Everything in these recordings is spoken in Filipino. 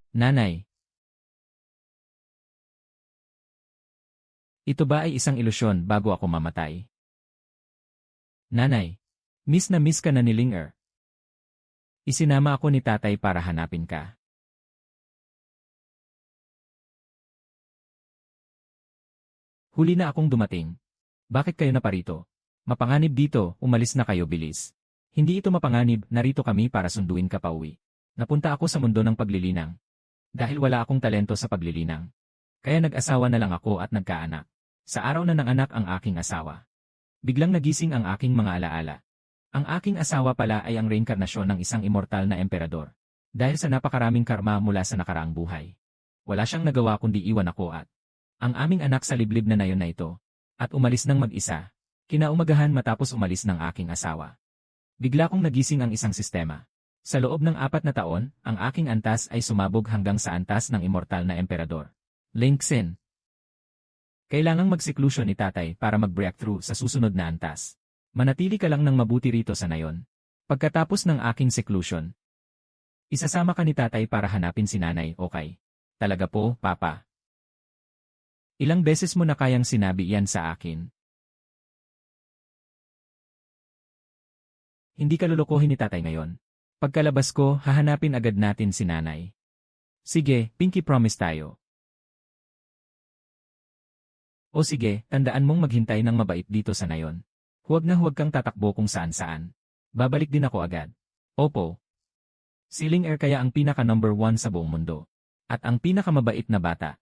Nanay, ito ba ay isang ilusyon bago ako mamatay? Nanay, miss na miss ka na ni Linger. Isinama ako ni tatay para hanapin ka. Huli na akong dumating. Bakit kayo na parito? Mapanganib dito, umalis na kayo bilis. Hindi ito mapanganib, narito kami para sunduin ka pauwi. Napunta ako sa mundo ng paglilinang. Dahil wala akong talento sa paglilinang. Kaya nag-asawa na lang ako at nagkaanak. Sa araw na nanganak ang aking asawa. Biglang nagising ang aking mga alaala. Ang aking asawa pala ay ang reinkarnasyon ng isang immortal na emperador. Dahil sa napakaraming karma mula sa nakaraang buhay. Wala siyang nagawa kundi iwan ako at ang aming anak sa liblib na nayon na ito. At umalis ng mag-isa. Kinaumagahan matapos umalis ng aking asawa. Bigla kong nagising ang isang sistema. Sa loob ng 4 na taon, ang aking antas ay sumabog hanggang sa antas ng immortal na emperador. Linksin. Kailangang mag-seclusion ni tatay para mag-breakthrough sa susunod na antas. Manatili ka lang ng mabuti rito sa nayon. Pagkatapos ng aking seclusion, isasama ka ni tatay para hanapin si nanay, okay? Talaga po, papa. Ilang beses mo na kayang sinabi yan sa akin? Hindi ka lulukohin ni tatay ngayon. Pagkalabas ko, hahanapin agad natin si nanay. Sige, pinky promise tayo. O sige, tandaan mong maghintay ng mabait dito sa nayon. Huwag na huwag kang tatakbo kung saan-saan. Babalik din ako agad. Opo. Si Linger kaya ang pinaka number 1 sa buong mundo. At ang pinakamabait na bata.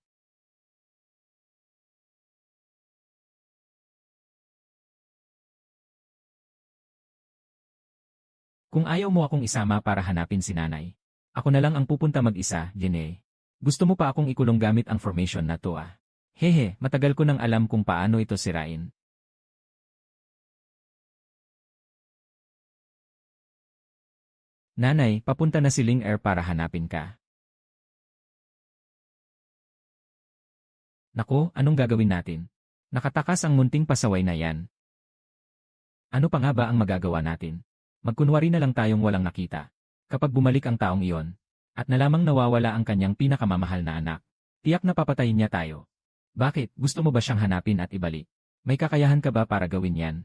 Kung ayaw mo akong isama para hanapin si nanay, ako na lang ang pupunta mag-isa, Jene. Gusto mo pa akong ikulong gamit ang formation na to ah. Hehe, matagal ko nang alam kung paano ito sirain. Nanay, papunta na si Linger para hanapin ka. Naku, anong gagawin natin? Nakatakas ang munting pasaway na yan. Ano pa nga ba ang magagawa natin? Magkunwari na lang tayong walang nakita. Kapag bumalik ang taong iyon, at nalamang nawawala ang kanyang pinakamamahal na anak, tiyak na papatayin niya tayo. Bakit? Gusto mo ba siyang hanapin at ibalik? May kakayahan ka ba para gawin yan?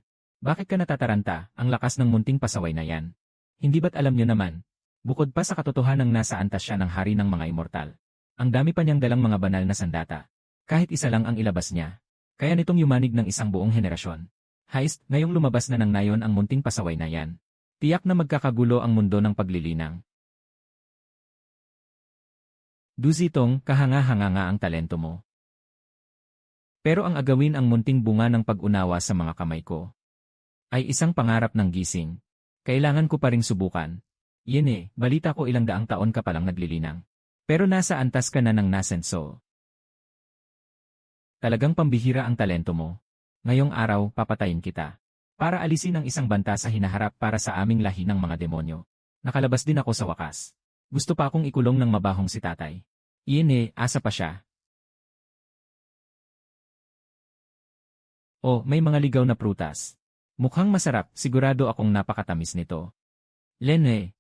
Bakit ka natataranta, ang lakas ng munting pasaway na yan? Hindi ba't alam niyo naman? Bukod pa sa katotohanang nasa antas siya ng hari ng mga immortal. Ang dami pa niyang dalang mga banal na sandata. Kahit isa lang ang ilabas niya. Kaya nitong yumanig ng isang buong henerasyon. Heist, ngayong lumabas na ng nayon ang munting pasaway na yan. Tiyak na magkakagulo ang mundo ng paglilinang. Duzitong, kahanga-hanga nga ang talento mo. Pero ang agawin ang munting bunga ng pag-unawa sa mga kamay ko ay isang pangarap ng gising. Kailangan ko pa ring subukan. Yene, balita ko ilang daang taon ka palang naglilinang. Pero nasa antas ka na ng nasenso. Talagang pambihira ang talento mo. Ngayong araw, papatayin kita. Para alisin ang isang banta sa hinaharap para sa aming lahi ng mga demonyo. Nakalabas din ako sa wakas. Gusto pa akong ikulong ng mabahong si tatay. Yene, asa pa siya. Oh, may mga ligaw na prutas. Mukhang masarap, sigurado akong napakatamis nito. Lene.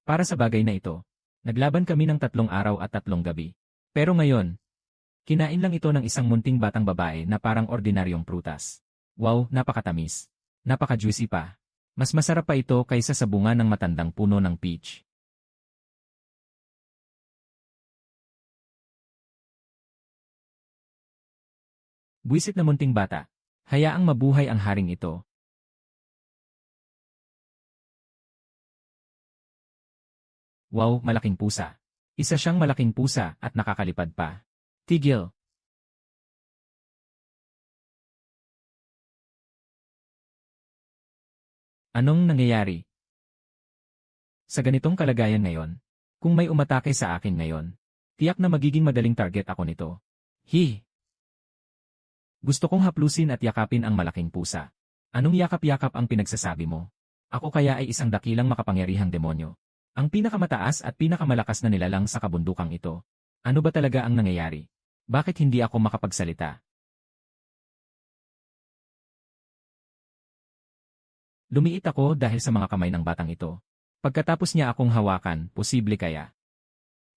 Para sa bagay na ito, naglaban kami ng 3 araw at 3 gabi. Pero ngayon, kinain lang ito ng isang munting batang babae na parang ordinaryong prutas. Wow, napakatamis. Napaka-juicy pa. Mas masarap pa ito kaysa sa bunga ng matandang puno ng peach. Buwisit na munting bata. Hayaang mabuhay ang haring ito. Wow, malaking pusa. Isa siyang malaking pusa at nakakalipad pa. Tigil. Anong nangyayari? Sa ganitong kalagayan ngayon, kung may umatake sa akin ngayon, tiyak na magiging madaling target ako nito. Gusto kong haplusin at yakapin ang malaking pusa. Anong yakap-yakap ang pinagsasabi mo? Ako kaya ay isang dakilang makapangyarihang demonyo. Ang pinakamataas at pinakamalakas na nilalang sa kabundukang ito. Ano ba talaga ang nangyayari? Bakit hindi ako makapagsalita? Lumiit ako dahil sa mga kamay ng batang ito. Pagkatapos niya akong hawakan, posible kaya.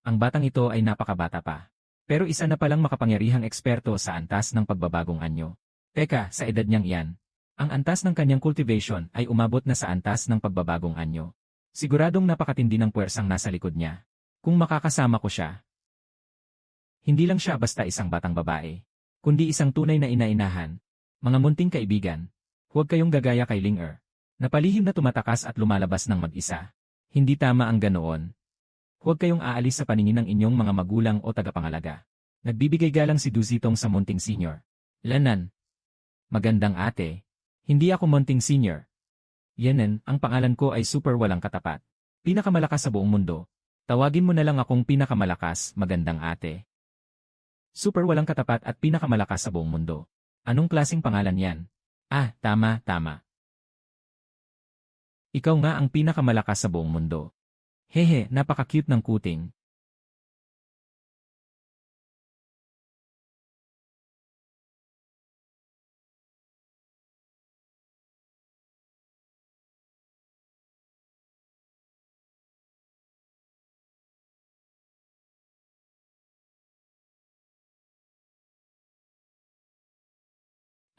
Ang batang ito ay napakabata pa. Pero isa na palang makapangyarihang eksperto sa antas ng pagbabagong anyo. Teka, sa edad niyang iyan, ang antas ng kanyang cultivation ay umabot na sa antas ng pagbabagong anyo. Siguradong napakatindi ng puwersang nasa likod niya. Kung makakasama ko siya, hindi lang siya basta isang batang babae, kundi isang tunay na ina-inahan. Mga munting kaibigan, huwag kayong gagaya kay Ling-er, na palihim na tumatakas at lumalabas ng mag-isa. Hindi tama ang ganoon. Huwag kayong aalis sa paningin ng inyong mga magulang o tagapangalaga. Nagbibigay galang si Duzitong sa munting senior. Lanan. Magandang ate. Hindi ako munting senior. Yenen, ang pangalan ko ay super walang katapat. Pinakamalakas sa buong mundo. Tawagin mo na lang akong pinakamalakas, magandang ate. Super walang katapat at pinakamalakas sa buong mundo. Anong klaseng pangalan yan? Ah, tama, tama. Ikaw nga ang pinakamalakas sa buong mundo. Hehe, napaka-cute ng kuting.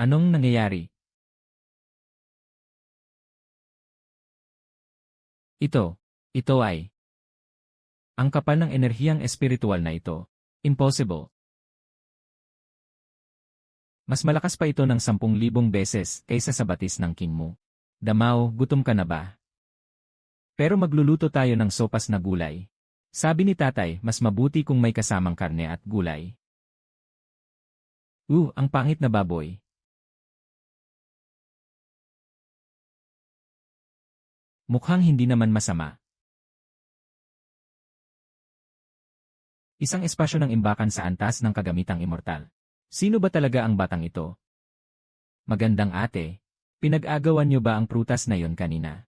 Anong nangyayari? Ito ay ang kapal ng enerhiyang espiritual na ito. Impossible. Mas malakas pa ito ng 10,000 beses kaysa sa batis ng king mo. Damao, gutom ka na ba? Pero magluluto tayo ng sopas na gulay. Sabi ni tatay, mas mabuti kung may kasamang karne at gulay. Ang pangit na baboy. Mukhang hindi naman masama. Isang espasyo ng imbakan sa antas ng kagamitang immortal. Sino ba talaga ang batang ito? Magandang ate, pinag-agawan niyo ba ang prutas na yon kanina?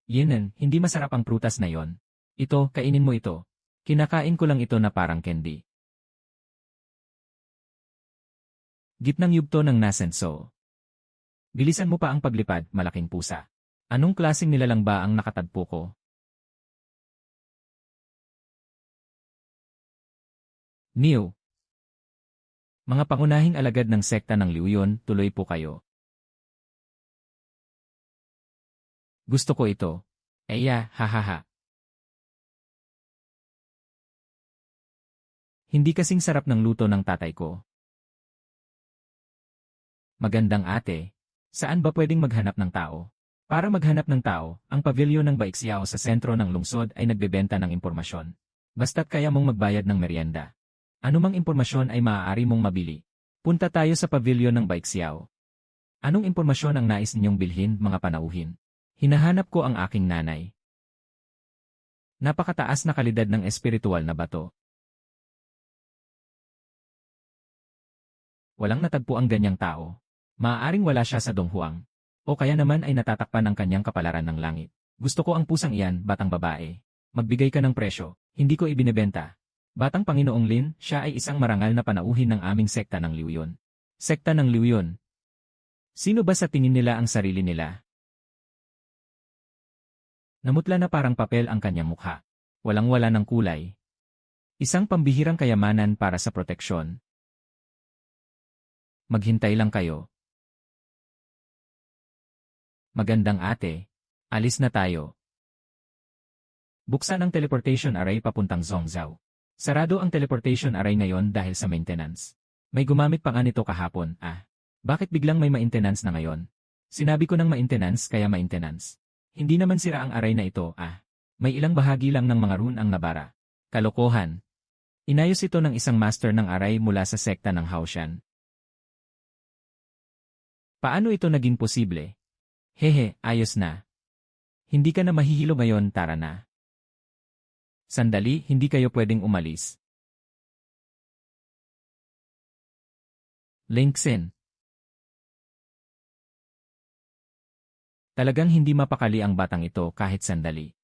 Yenen, hindi masarap ang prutas na yon. Ito, kainin mo ito. Kinakain ko lang ito na parang candy. Gitnang yugto ng nasenso. Bilisan mo pa ang paglipad, malaking pusa. Anong klaseng nilalang ba ang nakatagpo ko? Neo. Mga pangunahing alagad ng sekta ng Liuyon, tuloy po kayo. Gusto ko ito. Eya, hahaha. Hindi kasing sarap ng luto ng tatay ko. Magandang ate. Saan ba pwedeng maghanap ng tao? Para maghanap ng tao, ang pavilyon ng Baixiao sa sentro ng lungsod ay nagbebenta ng impormasyon. Basta't kaya mong magbayad ng merienda. Anumang impormasyon ay maaari mong mabili. Punta tayo sa pavilyon ng Baixiao. Anong impormasyon ang nais ninyong bilhin, mga panauhin? Hinahanap ko ang aking nanay. Napakataas na kalidad ng espiritual na bato. Walang natagpo ang ganyang tao. Maaaring wala siya sa Donghuang. O kaya naman ay natatakpan ang kanyang kapalaran ng langit. Gusto ko ang pusang iyan, batang babae. Magbigay ka ng presyo, hindi ko ibinebenta. Batang Panginoong Lin, siya ay isang marangal na panauhin ng aming sekta ng Liuyon. Sekta ng Liuyon. Sino ba sa tingin nila ang sarili nila? Namutla na parang papel ang kanyang mukha. Walang-wala ng kulay. Isang pambihirang kayamanan para sa proteksyon. Maghintay lang kayo. Magandang ate, alis na tayo. Buksan ang teleportation array papuntang Zhongzhou. Sarado ang teleportation array ngayon dahil sa maintenance. May gumamit pa nga nito kahapon, Bakit biglang may maintenance na ngayon? Sinabi ko ng maintenance kaya maintenance. Hindi naman sira ang array na ito, May ilang bahagi lang ng mga rune ang nabara. Kalokohan. Inayos ito ng isang master ng array mula sa sekta ng Haoshan. Paano ito naging posible? Hehe, ayos na. Hindi ka na mahihilo ngayon, tara na. Sandali, hindi kayo pwedeng umalis. Linksin. Talagang hindi mapakali ang batang ito kahit sandali.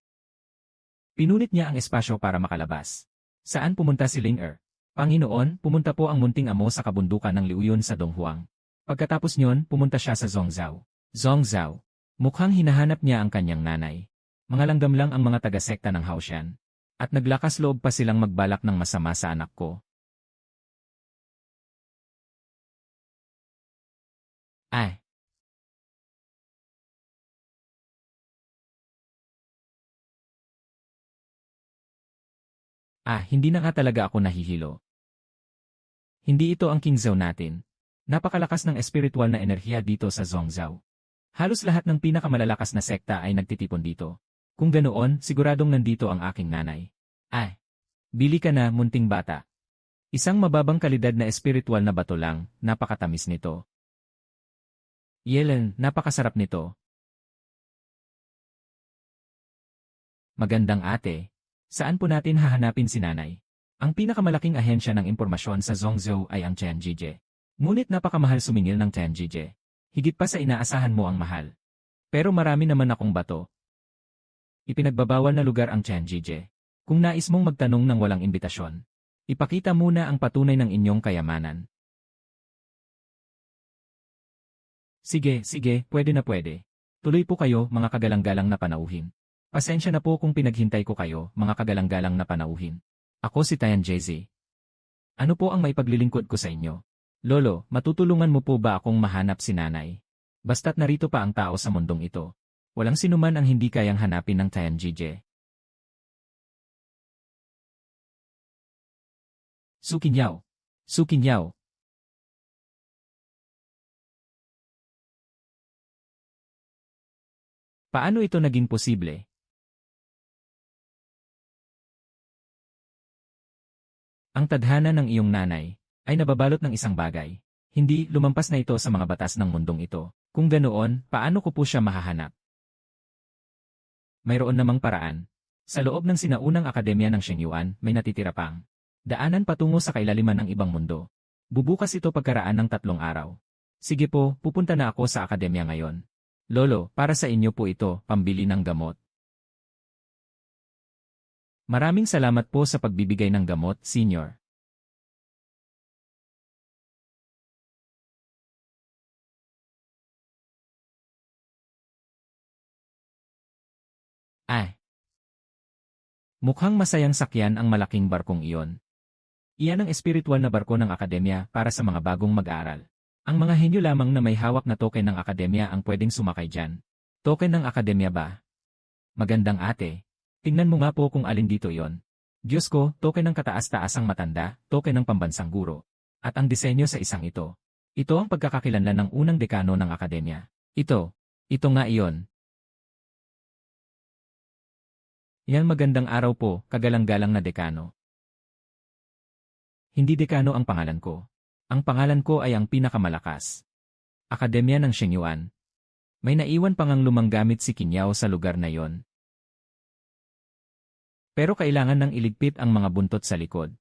Pinunit niya ang espasyo para makalabas. Saan pumunta si Ling-er? Panginoon, pumunta po ang munting amo sa kabundukan ng Liuyon sa Donghuang. Pagkatapos niyon, pumunta siya sa Zhongzhou. Zhongzhou. Mukhang hinahanap niya ang kanyang nanay. Mga langgam lang ang mga taga-sekta ng Haoshan. At naglakas loob pa silang magbalak ng masama sa anak ko. Ay, hindi na nga talaga ako nahihilo. Hindi ito ang Qingzhou natin. Napakalakas ng espiritual na enerhiya dito sa Zhongzhou. Halos lahat ng pinakamalalakas na sekta ay nagtitipon dito. Kung ganoon, siguradong nandito ang aking nanay. Ay, bili ka na, munting bata. Isang mababang kalidad na espiritual na bato lang, napakatamis nito. Yelen, napakasarap nito. Magandang ate. Saan po natin hahanapin si nanay? Ang pinakamalaking ahensya ng impormasyon sa Zhongzhou ay ang Tianjije. Ngunit napakamahal sumingil ng Tianjije. Higit pa sa inaasahan mo ang mahal. Pero marami naman akong bato. Ipinagbabawal na lugar ang Tianjije. Kung nais mong magtanong ng walang imbitasyon, ipakita muna ang patunay ng inyong kayamanan. Sige, pwede na pwede. Tuloy po kayo, mga kagalang-galang na panauhin. Pasensya na po kung pinaghintay ko kayo, mga kagalang-galang na panauhin. Ako si Tianjeze. Ano po ang maipaglilingkod ko sa inyo? Lolo, matutulungan mo po ba akong mahanap si nanay? Basta't narito pa ang tao sa mundong ito. Walang sinuman ang hindi kayang hanapin ng Tianjije. Sukinyaw. Sukinyaw. Paano ito naging posible? Ang tadhana ng iyong nanay ay nababalot ng isang bagay. Hindi, lumampas na ito sa mga batas ng mundong ito. Kung ganoon, paano ko po siya mahahanap? Mayroon namang paraan. Sa loob ng sinaunang akademya ng Shengyuan, may natitira pang daanan patungo sa kailaliman ng ibang mundo. Bubukas ito pagkaraan ng 3 araw. Sige po, pupunta na ako sa akademya ngayon. Lolo, para sa inyo po ito, pambili ng gamot. Maraming salamat po sa pagbibigay ng gamot, Senior. Mukhang masayang sakyan ang malaking barkong iyon. Iyan ang espiritual na barko ng akademya para sa mga bagong mag-aaral. Ang mga henyo lamang na may hawak na token ng akademya ang pwedeng sumakay dyan. Token ng akademya ba? Magandang ate. Tingnan mo nga po kung alin dito iyon. Diyos ko, token ng kataas-taasang matanda, token ng pambansang guro. At ang disenyo sa isang ito. Ito ang pagkakakilanlan ng unang dekano ng akademya. Ito nga iyon. Yan magandang araw po, kagalang-galang na dekano. Hindi dekano ang pangalan ko. Ang pangalan ko ay ang pinakamalakas. Akademya ng Shengyuan. May naiwan pang ang lumang gamit si Qingyao sa lugar na yon. Pero kailangan nang iligpit ang mga buntot sa likod.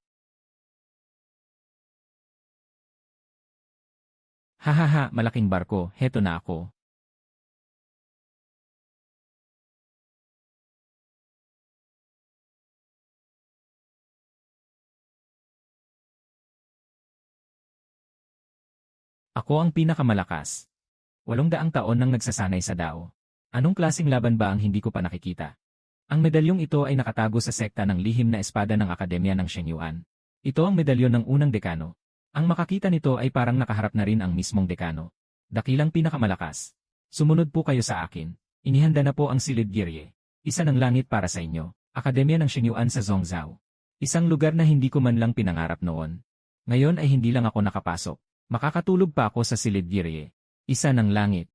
Hahaha, malaking barko, heto na ako. Ako ang pinakamalakas. 800 taon nang nagsasanay sa Dao. Anong klaseng laban ba ang hindi ko pa nakikita? Ang medalyong ito ay nakatago sa sekta ng lihim na espada ng Akademya ng Shengyuan. Ito ang medalyon ng unang dekano. Ang makakita nito ay parang nakaharap na rin ang mismong dekano. Dakilang pinakamalakas. Sumunod po kayo sa akin. Inihanda na po ang silid Girye. Isa ng langit para sa inyo. Akademya ng Shengyuan sa Zhongzhou. Isang lugar na hindi ko man lang pinangarap noon. Ngayon ay hindi lang ako nakapasok. Makakatulog pa ako sa silid Girye. Isa ng langit.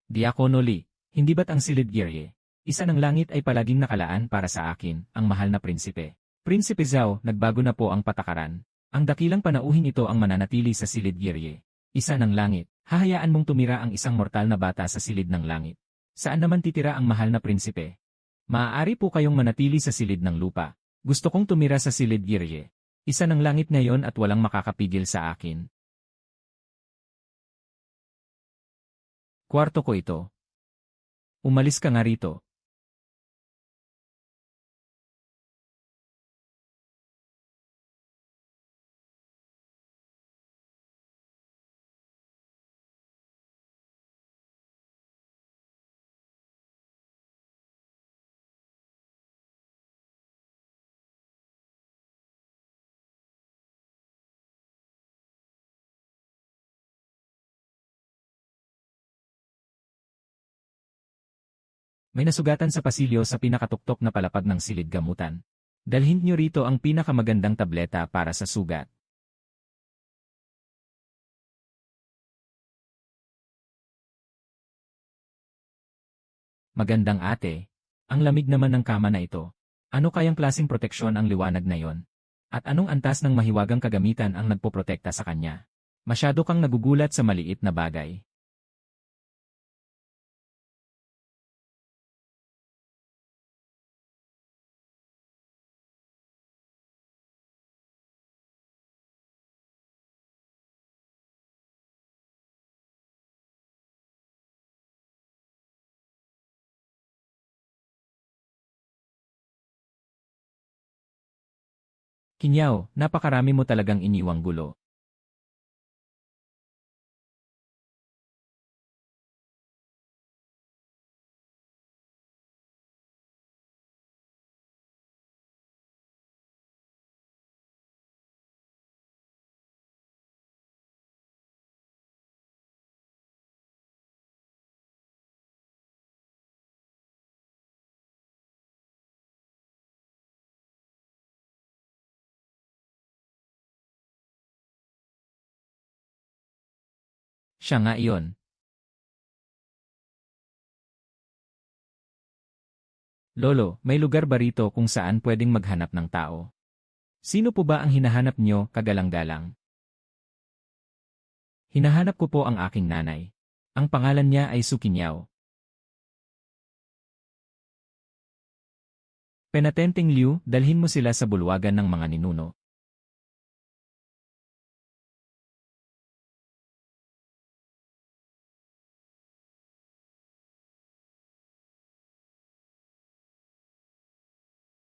Diakono Lee, hindi ba't ang silid Girye? Isa ng langit ay palaging nakalaan para sa akin, ang mahal na prinsipe. Prinsipe Zhao, nagbago na po ang patakaran. Ang dakilang panauhin ito ang mananatili sa silid Girye. Isa ng langit, hahayaan mong tumira ang isang mortal na bata sa silid ng langit. Saan naman titira ang mahal na prinsipe? Maaari po kayong manatili sa silid ng lupa. Gusto kong tumira sa silid Girye. Isa ng langit ngayon at walang makakapigil sa akin. Kwarto ko ito. Umalis ka nga rito. May nasugatan sa pasilyo sa pinakatuktok na palapag ng silid gamutan. Dalhin niyo rito ang pinakamagandang tableta para sa sugat. Magandang ate. Ang lamig naman ng kama na ito. Ano kayang klaseng proteksyon ang liwanag na yon? At anong antas ng mahiwagang kagamitan ang nagpoprotekta sa kanya? Masyado kang nagugulat sa maliit na bagay. Kinyaw, napakarami mo talagang iniwang gulo. Siya nga iyon. Lolo, may lugar ba rito kung saan pwedeng maghanap ng tao? Sino po ba ang hinahanap nyo, kagalang-galang? Hinahanap ko po ang aking nanay. Ang pangalan niya ay Sukinyaw. Penatenteng Liu, dalhin mo sila sa bulwagan ng mga ninuno.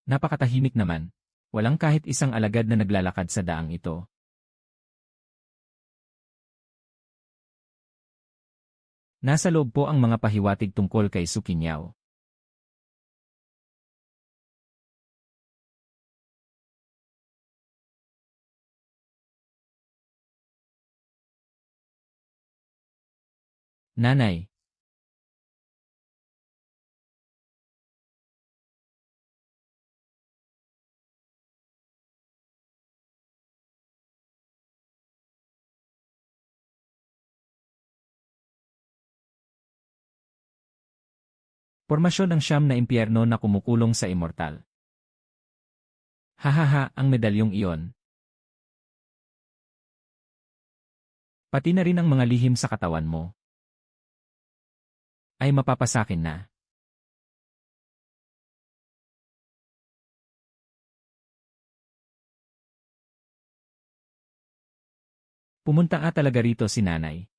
Napakatahimik naman. Walang kahit isang alagad na naglalakad sa daang ito. Nasa loob po ang mga pahiwatig tungkol kay Sukinyaw. Nanay. Pormasyon ang siyam na impyerno na kumukulong sa immortal. Hahaha, ang medalyong iyon. Pati na rin ang mga lihim sa katawan mo. Ay mapapasakin na. Pumunta nga talaga rito si nanay.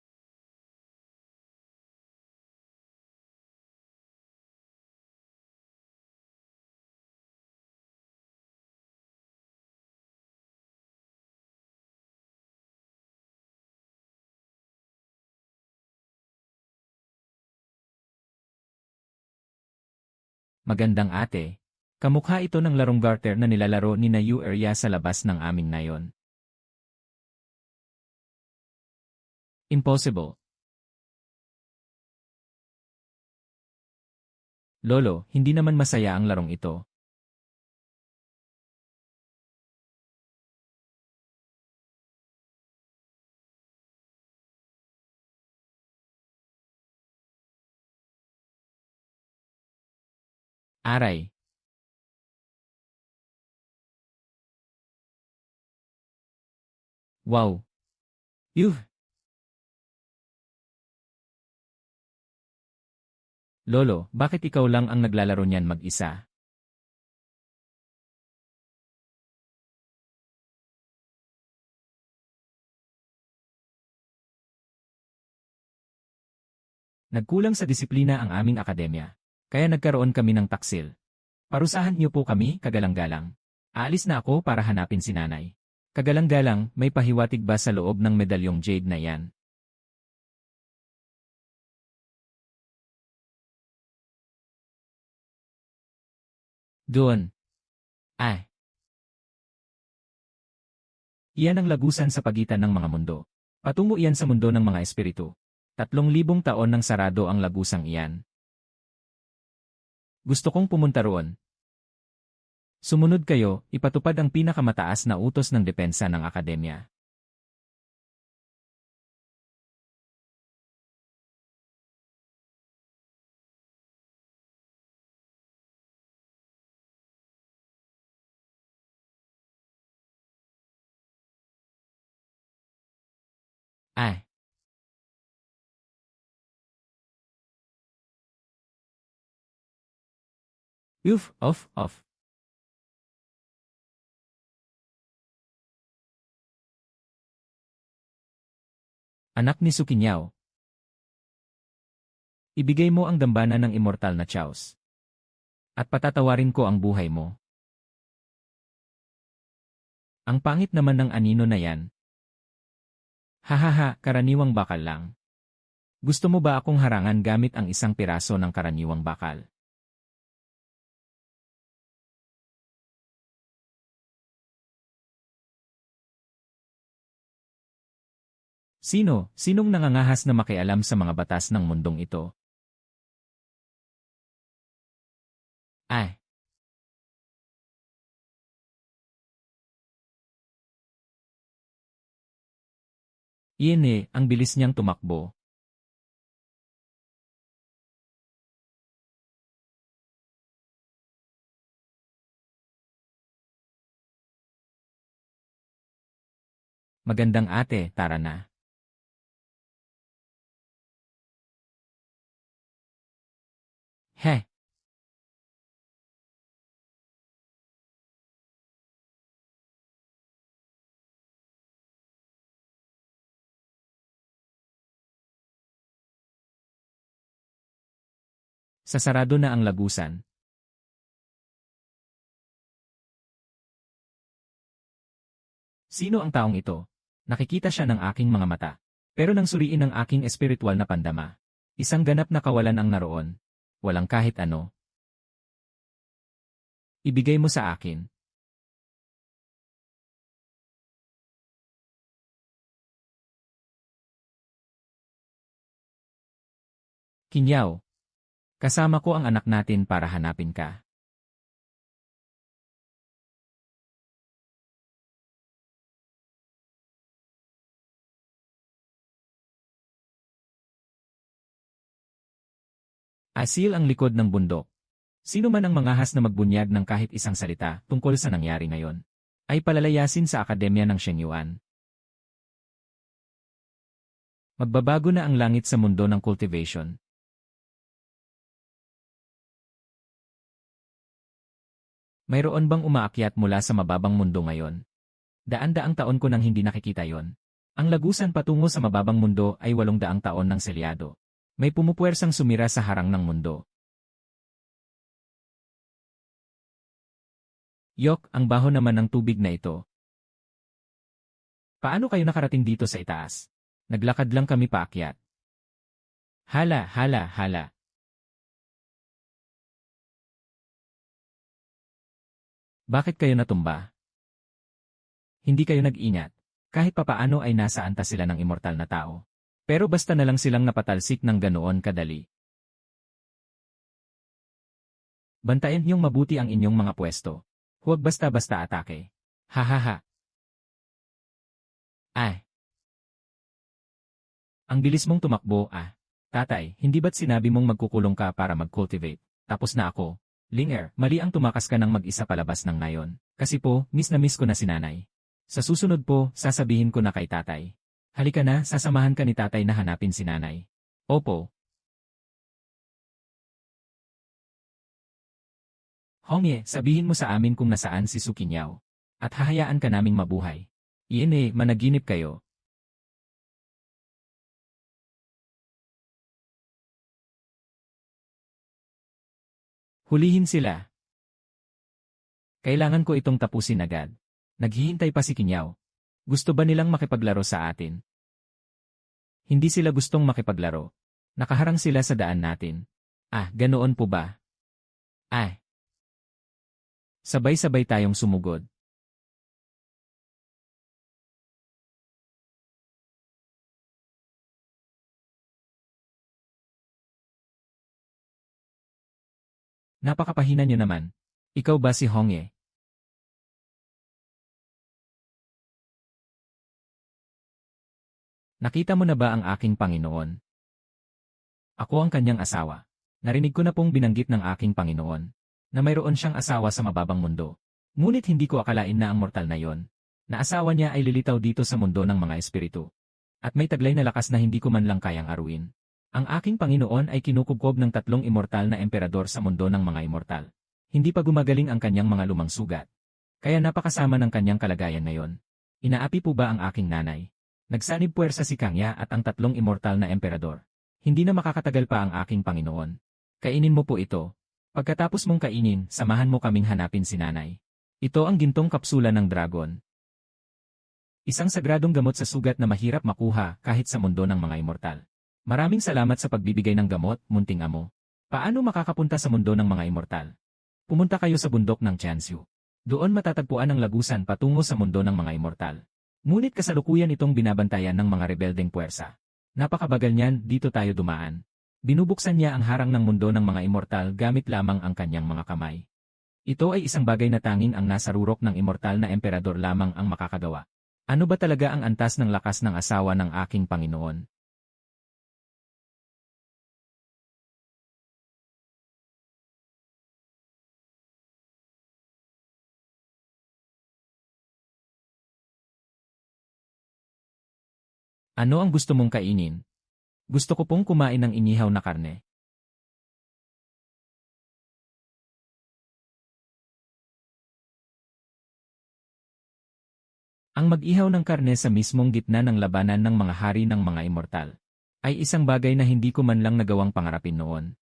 Magandang ate. Kamukha ito ng larong garter na nilalaro ni na Yu Area sa labas ng aming nayon. Impossible. Lolo, hindi naman masaya ang larong ito. Aray. Wow. Yuh. Lolo, bakit ikaw lang ang naglalaro niyan mag-isa? Nagkulang sa disiplina ang aming akademya. Kaya nagkaroon kami ng taksil. Parusahan niyo po kami, kagalang-galang. Aalis na ako para hanapin si nanay. Kagalang-galang, may pahiwatig ba sa loob ng medalyong jade na yan? Doon. Ah. Iyan ang lagusan sa pagitan ng mga mundo. Patungo iyan sa mundo ng mga espiritu. 3,000 taon nang sarado ang lagusang iyan. Gusto kong pumunta roon. Sumunod kayo, ipatupad ang pinakamataas na utos ng depensa ng akademya. Ay, off. Anak ni Sukinyaw. Ibigay mo ang dambana ng immortal na Chaos. At patatawarin ko ang buhay mo. Ang pangit naman ng anino na yan. Hahaha, karaniwang bakal lang. Gusto mo ba akong harangan gamit ang isang piraso ng karaniwang bakal? Sinong nangangahas na makialam sa mga batas ng mundong ito? Ay, iyan ang bilis niyang tumakbo. Magandang ate, tara na. Heh, sasarado na ang lagusan. Sino ang taong ito? Nakikita siya ng aking mga mata. Pero nang suriin ng aking espiritual na pandama, isang ganap na kawalan ang naroon. Walang kahit ano. Ibigay mo sa akin. Kinyaw. Kasama ko ang anak natin para hanapin ka. Asil ang likod ng bundok. Sino man ang mangahas na magbunyag ng kahit isang salita tungkol sa nangyari ngayon, ay palalayasin sa Akademya ng Shenyuan. Magbabago na ang langit sa mundo ng cultivation. Mayroon bang umaakyat mula sa mababang mundo ngayon? Daan-daang taon ko nang hindi nakikita yon. Ang lagusan patungo sa mababang mundo ay 800 taon ng selyado. May pumupuwersang sumira sa harang ng mundo. Yok, ang baho naman ng tubig na ito. Paano kayo nakarating dito sa itaas? Naglakad lang kami paakyat. Hala. Bakit kayo natumba? Hindi kayo nag-ingat. Kahit papaano ay nasa antas sila ng immortal na tao. Pero basta na lang silang napatalsik ng ganoon kadali. Bantayan niyong mabuti ang inyong mga pwesto. Huwag basta-basta atake. Hahaha. Ay. Ang bilis mong tumakbo Tatay, hindi ba't sinabi mong magkukulong ka para mag-cultivate? Tapos na ako. Linger, mali ang tumakas ka ng mag-isa palabas ng ngayon. Kasi po, miss na miss ko na si nanay. Sa susunod po, sasabihin ko na kay tatay. Halika na, sasamahan ka ni tatay na hanapin si nanay. Opo. Hongye, sabihin mo sa amin kung nasaan si Sukinyaw. At hahayaan ka naming mabuhay. Iyan managinip kayo. Hulihin sila. Kailangan ko itong tapusin agad. Naghihintay pa si Kinyaw. Gusto ba nilang makipaglaro sa atin? Hindi sila gustong makipaglaro. Nakaharang sila sa daan natin. Ganoon po ba? Sabay-sabay tayong sumugod. Napakapahina niyo naman. Ikaw ba si Hongye? Nakita mo na ba ang aking Panginoon? Ako ang kanyang asawa. Narinig ko na pong binanggit ng aking Panginoon na mayroon siyang asawa sa mababang mundo. Ngunit hindi ko akalain na ang mortal na yon, na asawa niya ay lilitaw dito sa mundo ng mga espiritu. At may taglay na lakas na hindi ko man lang kayang aruin. Ang aking Panginoon ay kinukubkob ng 3 immortal na emperador sa mundo ng mga immortal. Hindi pa gumagaling ang kanyang mga lumang sugat. Kaya napakasama ng kanyang kalagayan ngayon. Inaapi po ba ang aking nanay? Nagsanib puwersa si Kangya at ang 3 immortal na emperador. Hindi na makakatagal pa ang aking Panginoon. Kainin mo po ito. Pagkatapos mong kainin, samahan mo kaming hanapin si nanay. Ito ang gintong kapsula ng dragon. Isang sagradong gamot sa sugat na mahirap makuha kahit sa mundo ng mga immortal. Maraming salamat sa pagbibigay ng gamot, munting amo. Paano makakapunta sa mundo ng mga immortal? Pumunta kayo sa bundok ng Chansyu. Doon matatagpuan ang lagusan patungo sa mundo ng mga immortal. Ngunit kasalukuyan itong binabantayan ng mga rebeldeng puwersa. Napakabagal niyan, dito tayo dumaan. Binubuksan niya ang harang ng mundo ng mga immortal gamit lamang ang kanyang mga kamay. Ito ay isang bagay na tanging ang nasa rurok ng immortal na emperador lamang ang makakagawa. Ano ba talaga ang antas ng lakas ng asawa ng aking Panginoon? Ano ang gusto mong kainin? Gusto ko pong kumain ng inihaw na karne. Ang mag-ihaw ng karne sa mismong gitna ng labanan ng mga hari ng mga immortal ay isang bagay na hindi ko man lang nagawang pangarapin noon.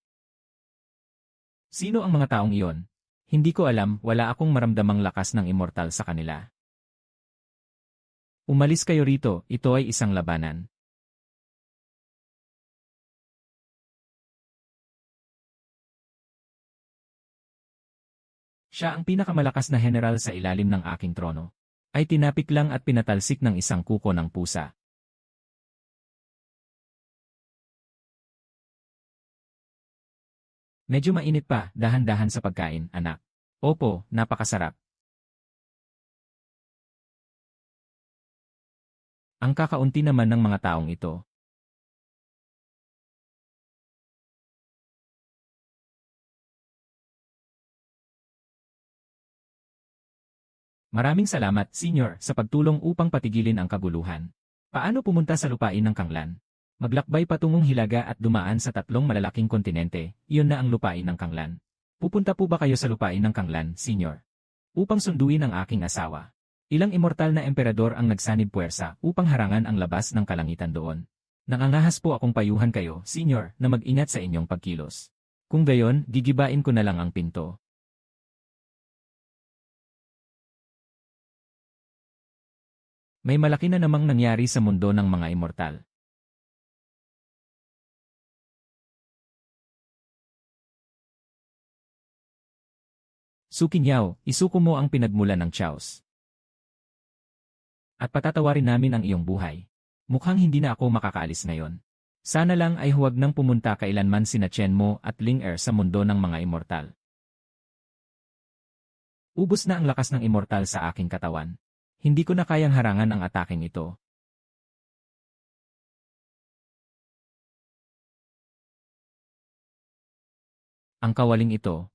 Sino ang mga taong iyon? Hindi ko alam, wala akong maramdamang lakas ng immortal sa kanila. Umalis kayo rito, ito ay isang labanan. Siya ang pinakamalakas na general sa ilalim ng aking trono. Ay tinapik lang at pinatalsik ng isang kuko ng pusa. Medyo mainit pa, dahan-dahan sa pagkain, anak. Opo, napakasarap. Ang kakaunti naman ng mga taong ito. Maraming salamat, Senior, sa pagtulong upang patigilin ang kaguluhan. Paano pumunta sa lupain ng Kanglan? Maglakbay patungong Hilaga at dumaan sa 3 malalaking kontinente, iyon na ang lupain ng Kanglan. Pupunta po ba kayo sa lupain ng Kanglan, Senior? Upang sunduin ang aking asawa. Ilang immortal na emperador ang nagsanib puwersa upang harangan ang labas ng kalangitan doon. Nangangahas po akong payuhan kayo, Senior, na mag-ingat sa inyong pagkilos. Kung gayon, gigibain ko na lang ang pinto. May malaki na namang nangyari sa mundo ng mga immortal. Su Qingyao, isuko mo ang pinagmulan ng Chaos. At patatawarin namin ang iyong buhay. Mukhang hindi na ako makakaalis ngayon. Sana lang ay huwag nang pumunta kailanman sina Chen Mo at Ling Er sa mundo ng mga immortal. Ubos na ang lakas ng immortal sa aking katawan. Hindi ko na kayang harangan ang ataking ito. Ang kawaling ito.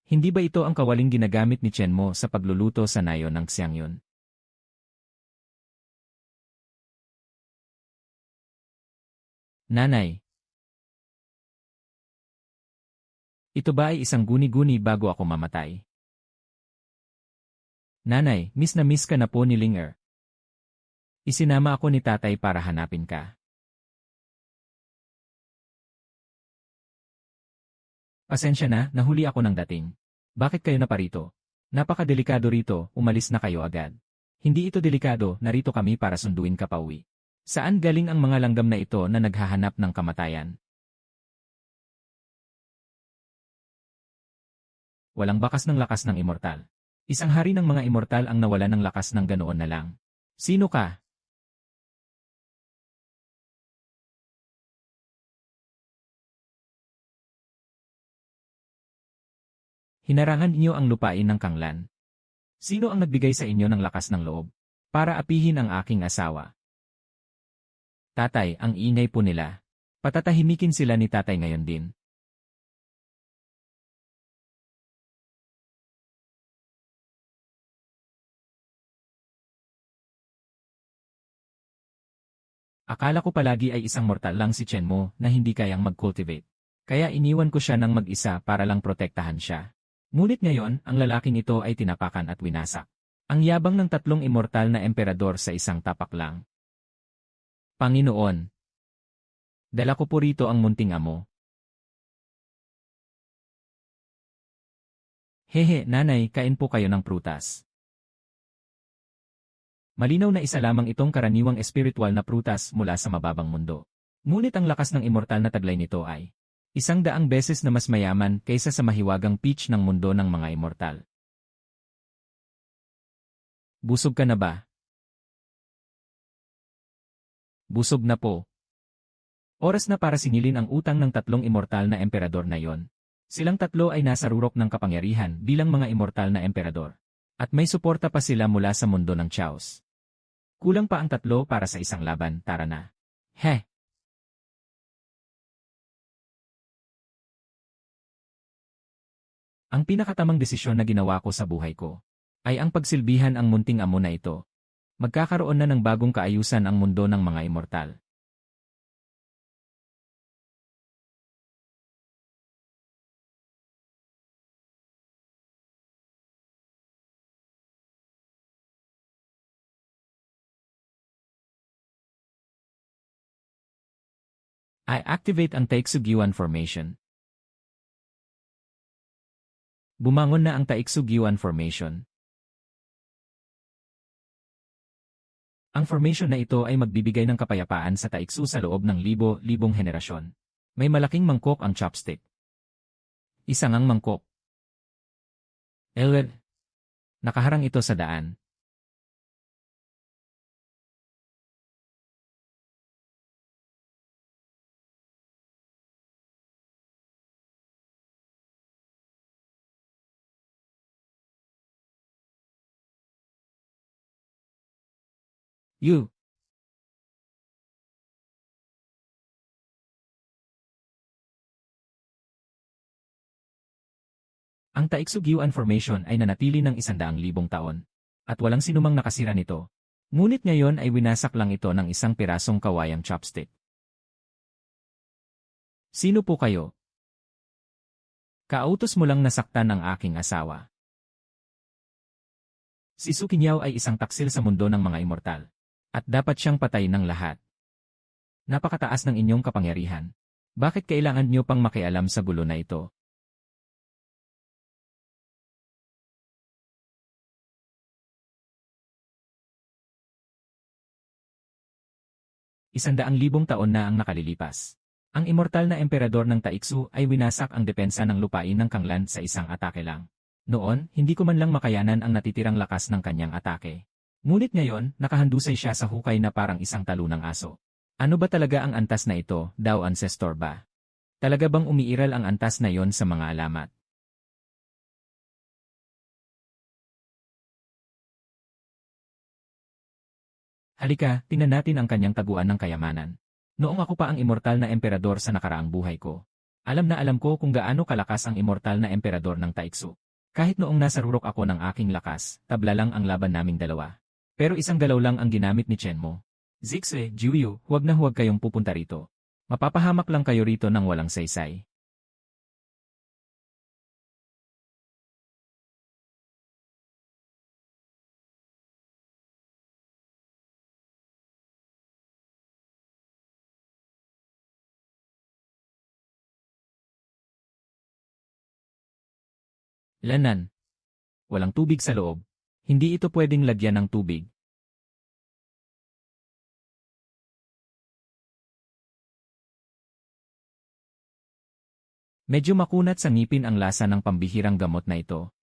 Hindi ba ito ang kawaling ginagamit ni Chen Mo sa pagluluto sa nayo ng Xiangyun? Nanay. Ito ba ay isang guni-guni bago ako mamatay? Nanay, miss na miss ka na po ni Ling Er. Isinama ako ni tatay para hanapin ka. Pasensya na, nahuli ako ng dating. Bakit kayo naparito? Napakadelikado rito, umalis na kayo agad. Hindi ito delikado, narito kami para sunduin ka pauwi. Saan galing ang mga langgam na ito na naghahanap ng kamatayan? Walang bakas ng lakas ng immortal. Isang hari ng mga immortal ang nawala ng lakas ng ganoon na lang. Sino ka? Hinarangan niyo ang lupain ng Kanglan. Sino ang nagbigay sa inyo ng lakas ng loob para apihin ang aking asawa? Tatay, ang ingay po nila. Patatahimikin sila ni tatay ngayon din. Akala ko palagi ay isang mortal lang si Chen mo na hindi kayang mag-cultivate. Kaya iniwan ko siya ng mag-isa para lang protektahan siya. Ngunit ngayon, ang lalaking ito ay tinapakan at winasak. Ang yabang ng tatlong immortal na emperador sa isang tapak lang. Panginoon, dala ko po rito ang munting amo. Hehe, nanay, kain po kayo ng prutas. Malinaw na isa lamang itong karaniwang espiritual na prutas mula sa mababang mundo. Ngunit ang lakas ng immortal na taglay nito ay 100 beses na mas mayaman kaysa sa mahiwagang peach ng mundo ng mga immortal. Busog ka na ba? Busog na po. Oras na para singilin ang utang ng tatlong immortal na emperador na yon. Silang tatlo ay nasa rurok ng kapangyarihan bilang mga immortal na emperador. At may suporta pa sila mula sa mundo ng Chaos. Kulang pa ang tatlo para sa isang laban, tara na. Heh! Ang pinakatamang desisyon na ginawa ko sa buhay ko ay ang pagsilbihan ang munting amo na ito. Magkakaroon na ng bagong kaayusan ang mundo ng mga immortal. I activate ang Taiksugiwan Formation. Bumangon na ang Taiksugiwan Formation. Ang formation na ito ay magbibigay ng kapayapaan sa Taiksu sa loob ng libo-libong henerasyon. May malaking mangkok ang chopstick. Isang ang mangkok. Elwed. Nakaharang ito sa daan. You. Ang Taiksugiwan Formation ay nanatili ng 100,000 taon. At walang sinumang nakasira nito. Ngunit ngayon ay winasak lang ito ng isang pirasong kawayang chopstick. Sino po kayo? Kautos mo lang nasaktan ang aking asawa. Si Su Qingyao ay isang taksil sa mundo ng mga immortal. At dapat siyang patay ng lahat. Napakataas ng inyong kapangyarihan. Bakit kailangan niyo pang makialam sa gulo na ito? Isandaang-libong taon na ang nakalilipas. Ang immortal na emperador ng Taiksu ay winasak ang depensa ng lupain ng Kanglan sa isang atake lang. Noon, hindi ko man lang makayanan ang natitirang lakas ng kanyang atake. Ngunit ngayon, nakahandusay siya sa hukay na parang isang talunang aso. Ano ba talaga ang antas na ito, daw ancestor ba? Talaga bang umiiral ang antas na yon sa mga alamat? Halika, tingnan natin ang kanyang taguan ng kayamanan. Noong ako pa ang immortal na emperador sa nakaraang buhay ko. Alam na alam ko kung gaano kalakas ang immortal na emperador ng Taiksu. Kahit noong nasa rurok ako ng aking lakas, tabla lang ang laban naming dalawa. Pero isang galaw lang ang ginamit ni Chen mo. Zixue, Jiuyu, huwag na huwag kayong pupunta rito. Mapapahamak lang kayo rito ng walang saysay. Lanan. Walang tubig sa loob. Hindi ito pwedeng lagyan ng tubig. Medyo makunat sa ngipin ang lasa ng pambihirang gamot na ito.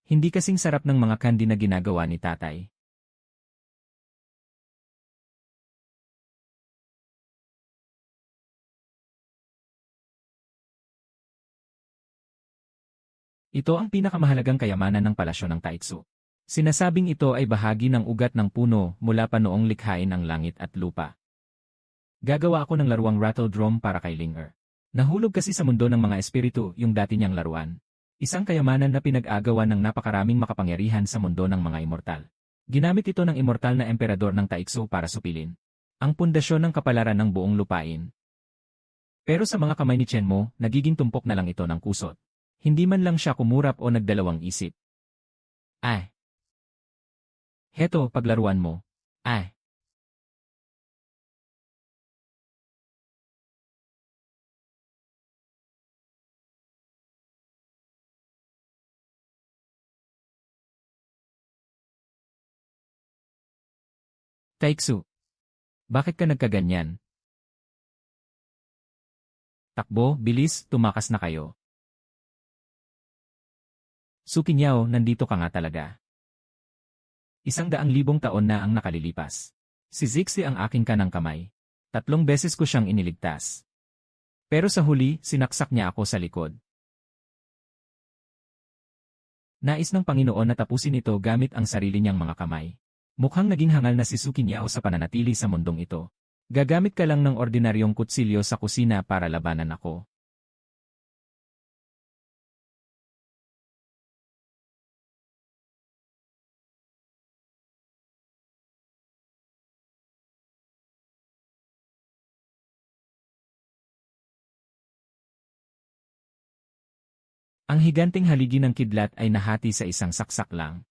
Hindi kasing sarap ng mga candy na ginagawa ni tatay. Ito ang pinakamahalagang kayamanan ng palasyo ng Taitsu. Sinasabing ito ay bahagi ng ugat ng puno mula pa noong likhain ang langit at lupa. Gagawa ako ng laruang rattle drum para kay Linger. Nahulog kasi sa mundo ng mga espiritu yung dati niyang laruan. Isang kayamanan na pinag-agawan ng napakaraming makapangyarihan sa mundo ng mga immortal. Ginamit ito ng immortal na emperador ng Taitsu para supilin ang pundasyon ng kapalaran ng buong lupain. Pero sa mga kamay ni Chenmo, nagiging tumpok na lang ito ng kusot. Hindi man lang siya kumurap o nagdalawang isip. Ay! Heto, paglaruan mo. Ay! Taiksu, bakit ka nagkaganyan? Takbo, bilis, tumakas na kayo. Sukinyaw, nandito ka nga talaga. 100,000 taon na ang nakalilipas. Si Zixi ang aking kanang kamay. 3 beses ko siyang iniligtas. Pero sa huli, sinaksak niya ako sa likod. Nais ng Panginoon na tapusin ito gamit ang sarili niyang mga kamay. Mukhang naging hangal na si Sukinyaw sa pananatili sa mundong ito. Gagamit ka lang ng ordinaryong kutsilyo sa kusina para labanan ako. Ang higanting haligi ng kidlat ay nahati sa isang saksak lang.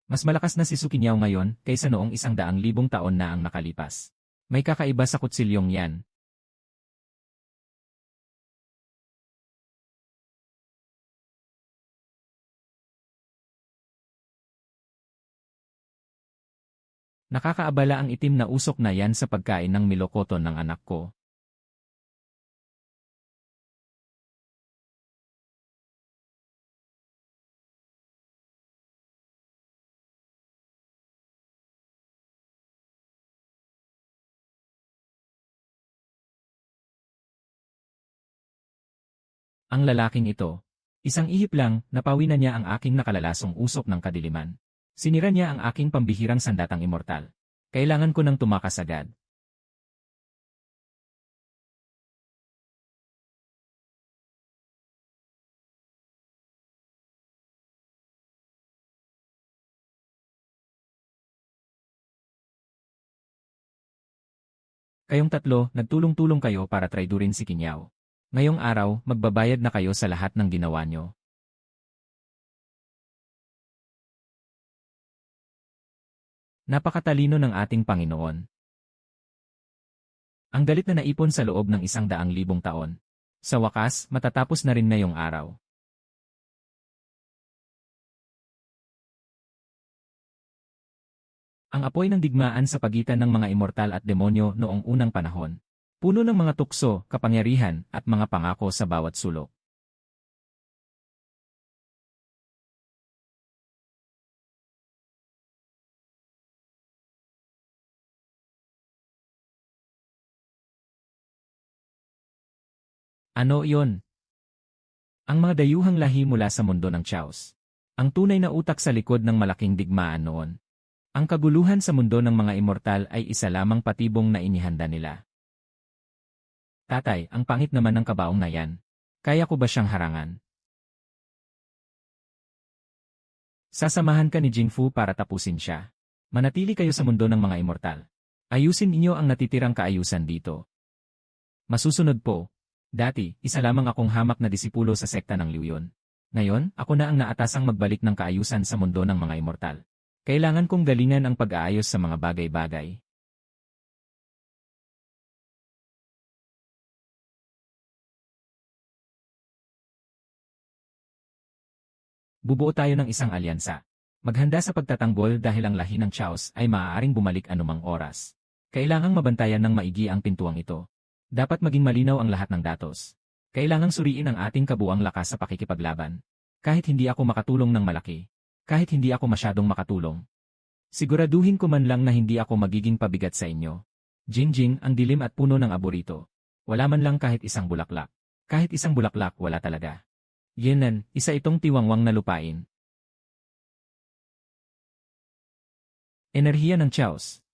Mas malakas na si Sukinyaw ngayon kaysa noong 100,000 taon na ang nakalipas. May kakaiba sa kutsilyong yan. Nakakaabala ang itim na usok na yan sa pagkain ng milokoton ng anak ko. Ang lalaking ito. Isang ihip lang, napawi na niya ang aking nakalalasong usok ng kadiliman. Sinira niya ang aking pambihirang sandatang immortal. Kailangan ko nang tumakas agad. Kayong tatlo, nagtulong-tulong kayo para traidurin si Kinyaw. Ngayong araw, magbabayad na kayo sa lahat ng ginawa nyo. Napakatalino ng ating Panginoon. Ang galit na naipon sa loob ng 100,000 taon. Sa wakas, matatapos na rin ngayong araw. Ang apoy ng digmaan sa pagitan ng mga immortal at demonyo noong unang panahon. Puno ng mga tukso, kapangyarihan, at mga pangako sa bawat sulok. Ano iyon? Ang mga dayuhang lahi mula sa mundo ng Chaos. Ang tunay na utak sa likod ng malaking digmaan noon. Ang kaguluhan sa mundo ng mga immortal ay isa lamang patibong na inihanda nila. Tatay, ang pangit naman ng kabaong na yan. Kaya ko ba siyang harangan? Sasamahan ka ni Jingfu para tapusin siya. Manatili kayo sa mundo ng mga immortal. Ayusin ninyo ang natitirang kaayusan dito. Masusunod po. Dati, isa lamang akong hamak na disipulo sa sekta ng Liuyon. Ngayon, ako na ang naatasang magbalik ng kaayusan sa mundo ng mga immortal. Kailangan kong galingan ang pag-aayos sa mga bagay-bagay. Bubuo tayo ng isang alyansa. Maghanda sa pagtatanggol dahil ang lahi ng Chaos ay maaaring bumalik anumang oras. Kailangang mabantayan ng maigi ang pintuang ito. Dapat maging malinaw ang lahat ng datos. Kailangang suriin ang ating kabuang lakas sa pakikipaglaban. Kahit hindi ako makatulong ng malaki. Kahit hindi ako masyadong makatulong. Siguraduhin ko man lang na hindi ako magiging pabigat sa inyo. Jingjing, ang dilim at puno ng aborito. Wala man lang kahit isang bulaklak. Kahit isang bulaklak, wala talaga. Yenan, isa itong tiwangwang na lupain. Enerhiya ng Chaos.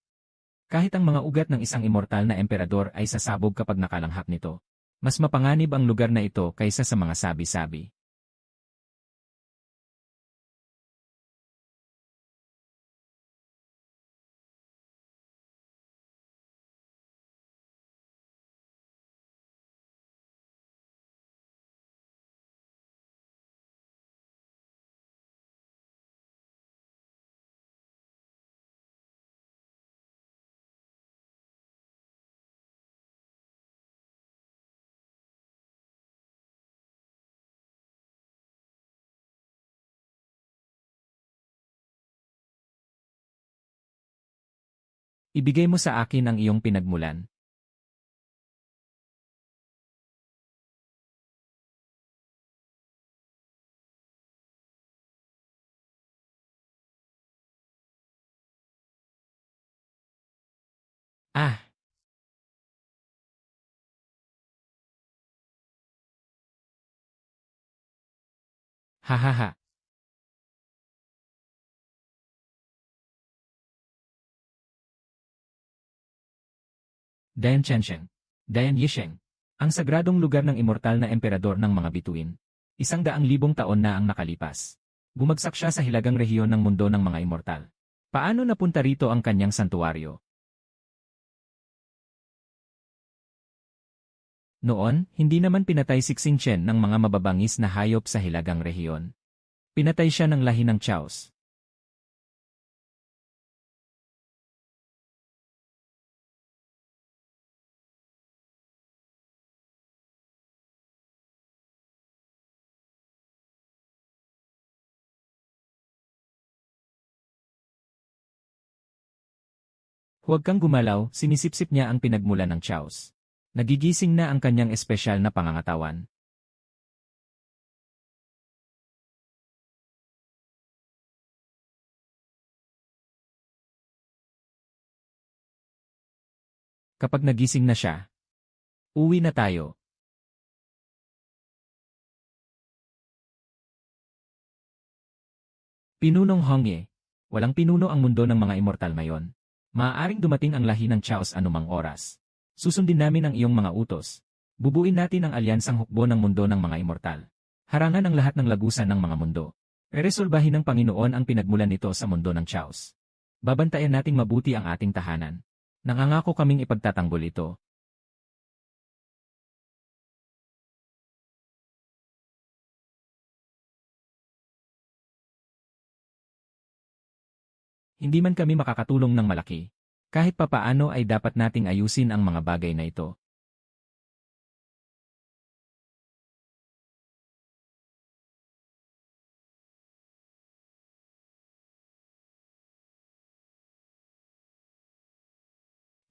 Kahit ang mga ugat ng isang immortal na emperador ay sasabog kapag nakalanghap nito. Mas mapanganib ang lugar na ito kaysa sa mga sabi-sabi. Ibigay mo sa akin ang iyong pinagmulan. Ah! Hahaha. Dayan Chensheng. Dayan Yisheng. Ang sagradong lugar ng immortal na emperador ng mga bituin. 100,000 taon na ang nakalipas. Bumagsak siya sa hilagang rehiyon ng mundo ng mga immortal. Paano napunta rito ang kanyang santuwaryo? Noon, hindi naman pinatay si Xingchen ng mga mababangis na hayop sa hilagang rehiyon. Pinatay siya ng lahi ng Chaos. Huwag kang gumalaw, sinisipsip niya ang pinagmulan ng Chaos. Nagigising na ang kanyang espesyal na pangangatawan. Kapag nagising na siya, uwi na tayo. Pinunong Hongye. Walang pinuno ang mundo ng mga immortal ngayon. Maaaring dumating ang lahi ng Chaos anumang oras. Susundin namin ang iyong mga utos. Bubuin natin ang alyansang hukbo ng mundo ng mga immortal. Harangan ang lahat ng lagusan ng mga mundo. Reresolbahin ng Panginoon ang pinagmulan nito sa mundo ng Chaos. Babantayan nating mabuti ang ating tahanan. Nangangako kaming ipagtatanggol ito. Hindi man kami makakatulong ng malaki. Kahit papaano ay dapat nating ayusin ang mga bagay na ito.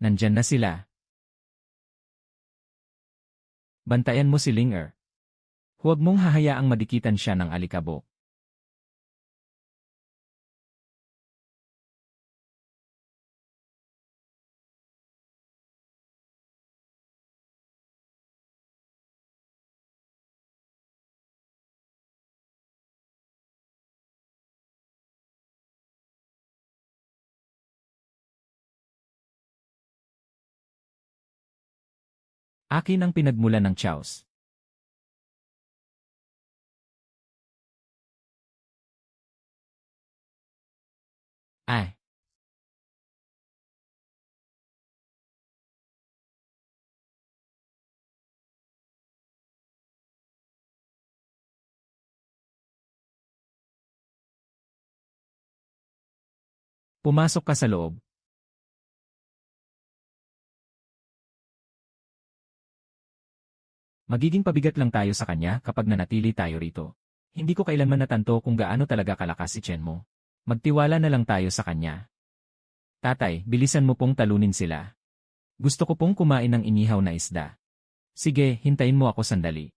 Nandyan na sila. Bantayan mo si Linger. Huwag mong hahayaang madikitan siya ng alikabok. Akin ang pinagmulan ng Chaos. Ay! Pumasok ka sa loob. Magiging pabigat lang tayo sa kanya kapag nanatili tayo rito. Hindi ko kailanman natanto kung gaano talaga kalakas si Chen mo. Magtiwala na lang tayo sa kanya. Tatay, bilisan mo pong talunin sila. Gusto ko pong kumain ng inihaw na isda. Sige, hintayin mo ako sandali.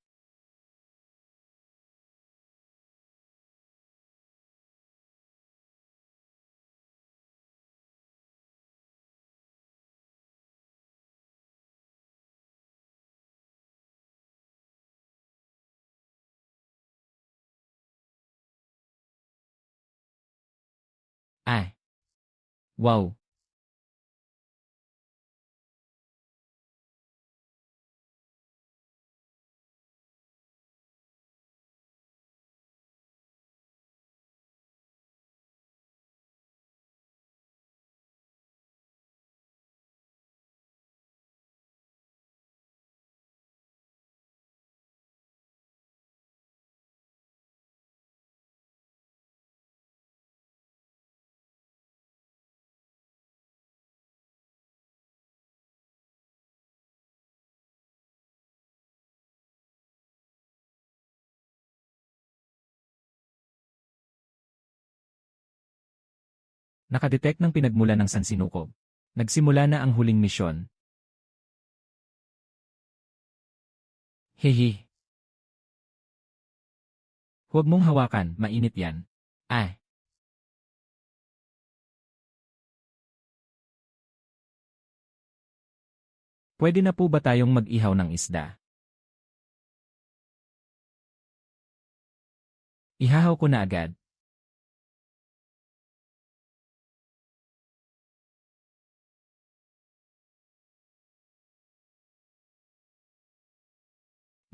Wow! Nakadetect ng pinagmulan ng sansinukob. Nagsimula na ang huling misyon. Hehe. Huwag mong hawakan, mainit yan. Ah, pwede na po ba tayong mag-ihaw ng isda? Ihahaw ko na agad.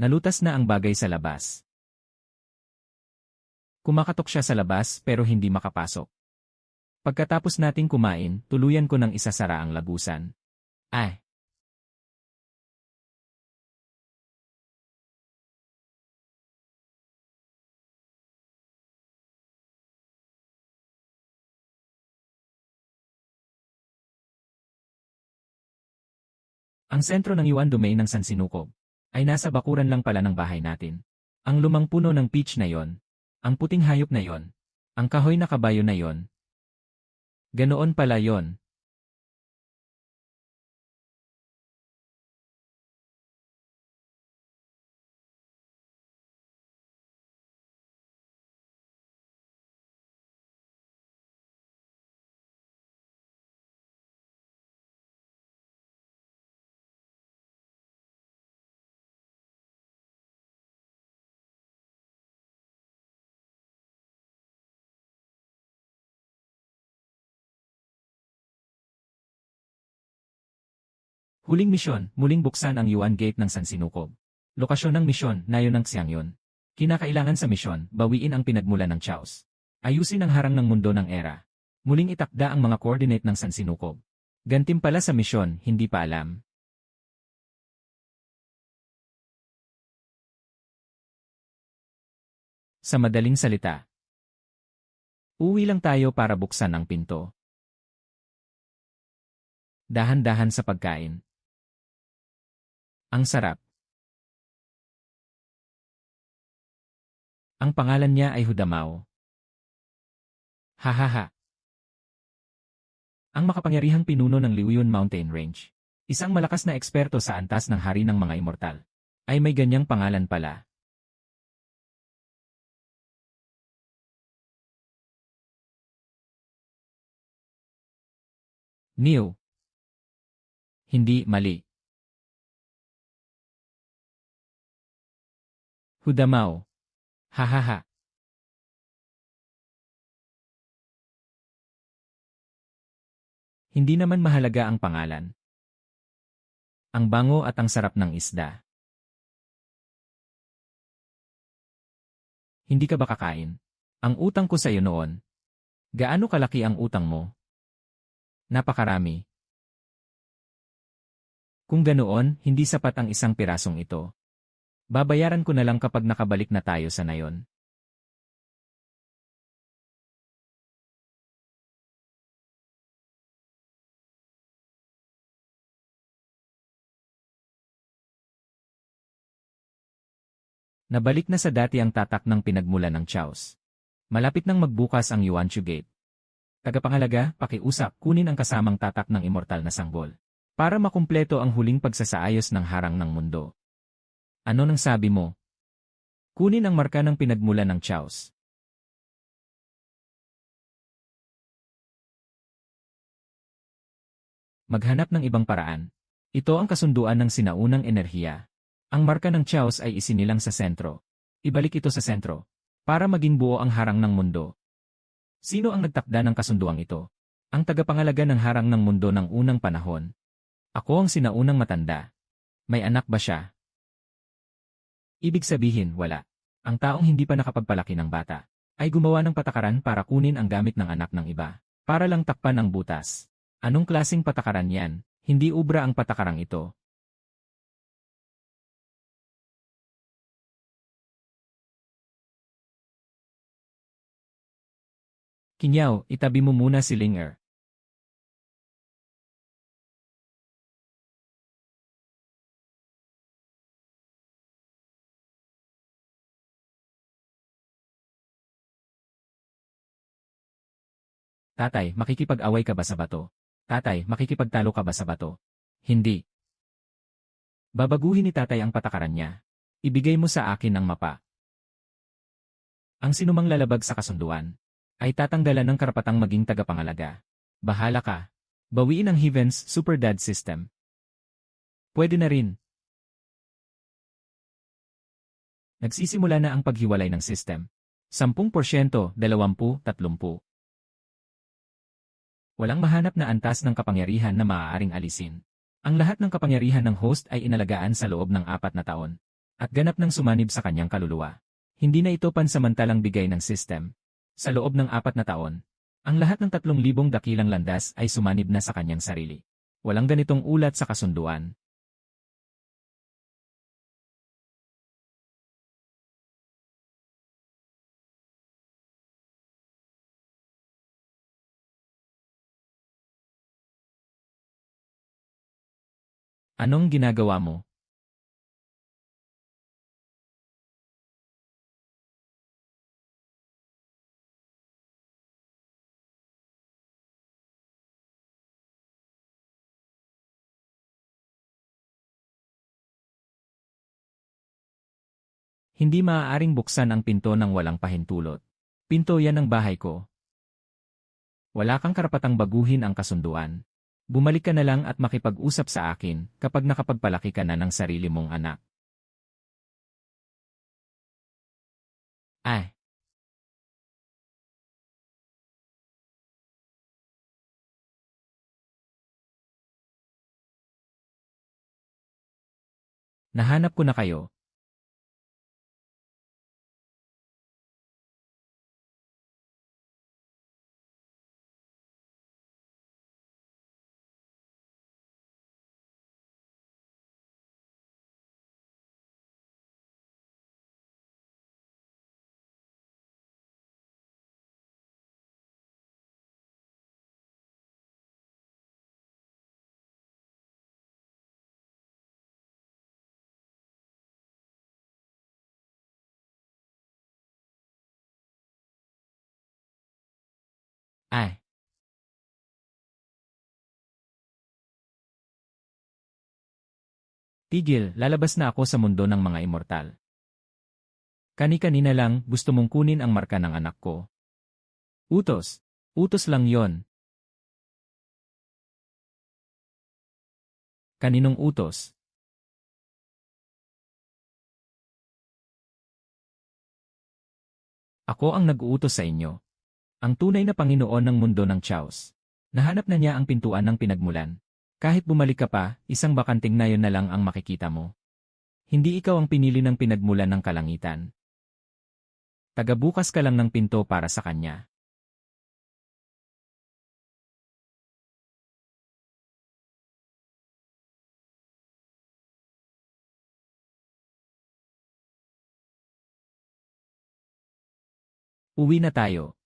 Nalutas na ang bagay sa labas. Kumakatok siya sa labas pero hindi makapasok. Pagkatapos nating kumain, tuluyan ko ng isasara ang lagusan. Ah, ang sentro ng Yuan Domain ng Sansinukob ay nasa bakuran lang pala ng bahay natin. Ang lumang puno ng peach na yon, ang puting hayop na yon, ang kahoy na kabayo na yon. Ganoon pala yon. Huling misyon, muling buksan ang Yuan Gate ng Sansinukob. Lokasyon ng misyon, nayon ng Xiangyon. Kinakailangan sa misyon, bawiin ang pinagmulan ng Chaos. Ayusin ang harang ng mundo ng era. Muling itakda ang mga coordinate ng Sansinukob. Gantimpala sa misyon, hindi pa alam. Sa madaling salita, uwi lang tayo para buksan ang pinto. Dahan-dahan sa pagkain. Ang sarap. Ang pangalan niya ay Hudamao. Hahaha. Ang makapangyarihang pinuno ng Liuyun Mountain Range. Isang malakas na eksperto sa antas ng hari ng mga immortal. Ay may ganyang pangalan pala. Neo. Hindi mali. Hudamao. Hahaha. Hindi naman mahalaga ang pangalan. Ang bango at ang sarap ng isda. Hindi ka ba kakain? Ang utang ko sa iyo noon. Gaano kalaki ang utang mo? Napakarami. Kung ganoon, hindi sapat ang isang pirasong ito. Babayaran ko na lang kapag nakabalik na tayo sa nayon. Nabalik na sa dati ang tatak ng pinagmulan ng Chaos. Malapit nang magbukas ang Yuanchu Gate. Tagapangalaga, pakiusap, kunin ang kasamang tatak ng immortal na sanggol. Para makumpleto ang huling pagsasaayos ng harang ng mundo. Ano nang sabi mo? Kunin ang marka ng pinagmulan ng Chaos. Maghanap ng ibang paraan. Ito ang kasunduan ng sinaunang enerhiya. Ang marka ng Chaos ay isinilang sa sentro. Ibalik ito sa sentro. Para maging buo ang harang ng mundo. Sino ang nagtakda ng kasunduang ito? Ang tagapangalaga ng harang ng mundo ng unang panahon. Ako ang sinaunang matanda. May anak ba siya? Ibig sabihin, wala. Ang taong hindi pa nakapagpalaki ng bata ay gumawa ng patakaran para kunin ang gamit ng anak ng iba, para lang takpan ang butas. Anong klaseng patakaran yan? Hindi ubra ang patakarang ito. Kinyaw, itabi mo muna si Linger. Tatay, makikipag-away ka ba sa bato? Tatay, makikipagtalo ka ba sa bato? Hindi. Babaguhin ni tatay ang patakaran niya. Ibigay mo sa akin ang mapa. Ang sinumang lalabag sa kasunduan ay tatanggalan ng karapatang maging tagapangalaga. Bahala ka. Bawiin ang Heaven's Super Dad System. Pwede na rin. Nagsisimula na ang paghiwalay ng system. 10%, 20, 30. Walang mahanap na antas ng kapangyarihan na maaaring alisin. Ang lahat ng kapangyarihan ng host ay inalagaan sa loob ng 4 na taon. At ganap ng sumanib sa kanyang kaluluwa. Hindi na ito pansamantalang bigay ng system. Sa loob ng 4 na taon, ang lahat ng 3,000 dakilang landas ay sumanib na sa kanyang sarili. Walang ganitong ulat sa kasunduan. Anong ginagawa mo? Hindi maaaring buksan ang pinto ng walang pahintulot. Pinto yan ng bahay ko. Wala kang karapatang baguhin ang kasunduan. Bumalik ka na lang at makipag-usap sa akin kapag nakapagpalaki ka na ng sarili mong anak. Ay! Nahanap ko na kayo. Ay! Tigil, lalabas na ako sa mundo ng mga immortal. Kani-kanina lang, gusto mong kunin ang marka ng anak ko. Utos. Utos lang yon. Kaninong utos? Ako ang nag-uutos sa inyo. Ang tunay na Panginoon ng mundo ng Chaos. Nahanap na niya ang pintuan ng pinagmulan. Kahit bumalik ka pa, isang bakanting na yon na lang ang makikita mo. Hindi ikaw ang pinili ng pinagmulan ng kalangitan. Tagabukas ka lang ng pinto para sa kanya. Uwi na tayo.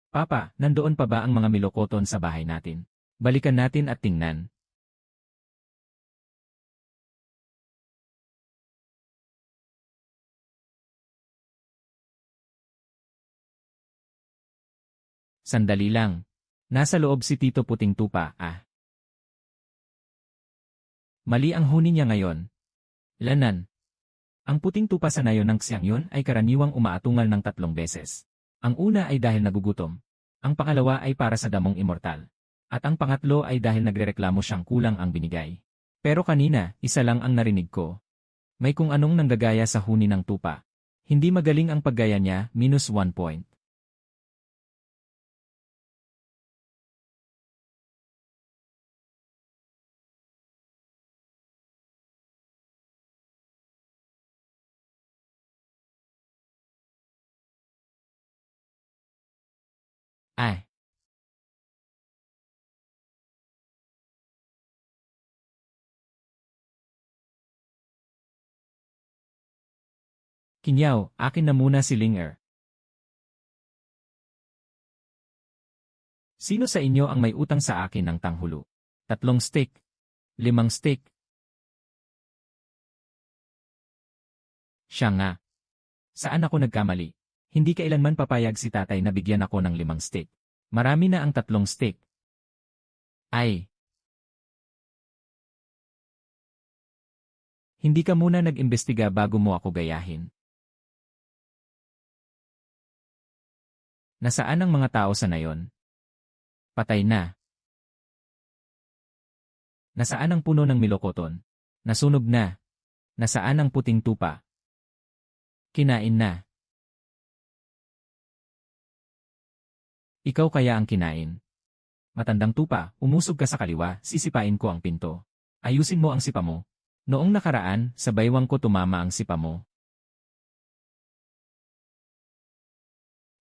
Papa, nandoon pa ba ang mga milokoton sa bahay natin? Balikan natin at tingnan. Sandali lang. Nasa loob si Tito Puting Tupa, Mali ang huni niya ngayon. Lanan. Ang puting tupa sa nayon ng ksiyang yun ay karaniwang umaatungal ng 3 beses. Ang una ay dahil nagugutom. Ang pangalawa ay para sa damong immortal. At ang pangatlo ay dahil nagrereklamo siyang kulang ang binigay. Pero kanina, isa lang ang narinig ko. May kung anong nanggagaya sa huni ng tupa. Hindi magaling ang paggaya niya, -1 point. Kinyaw, akin na muna si Linger. Sino sa inyo ang may utang sa akin ng tanghulo? 3 steak. 5 steak. Siya nga. Saan ako nagkamali? Hindi kailanman papayag si tatay na bigyan ako ng 5 steak. Marami na ang 3 steak. Ay. Hindi ka muna nag-imbestiga bago mo ako gayahin. Nasaan ang mga tao sa nayon? Patay na. Nasaan ang puno ng milokoton? Nasunog na. Nasaan ang puting tupa? Kinain na. Ikaw kaya ang kinain. Matandang tupa, umusog ka sa kaliwa, sisipain ko ang pinto. Ayusin mo ang sipa mo. Noong nakaraan, sa baywang ko tumama ang sipa mo.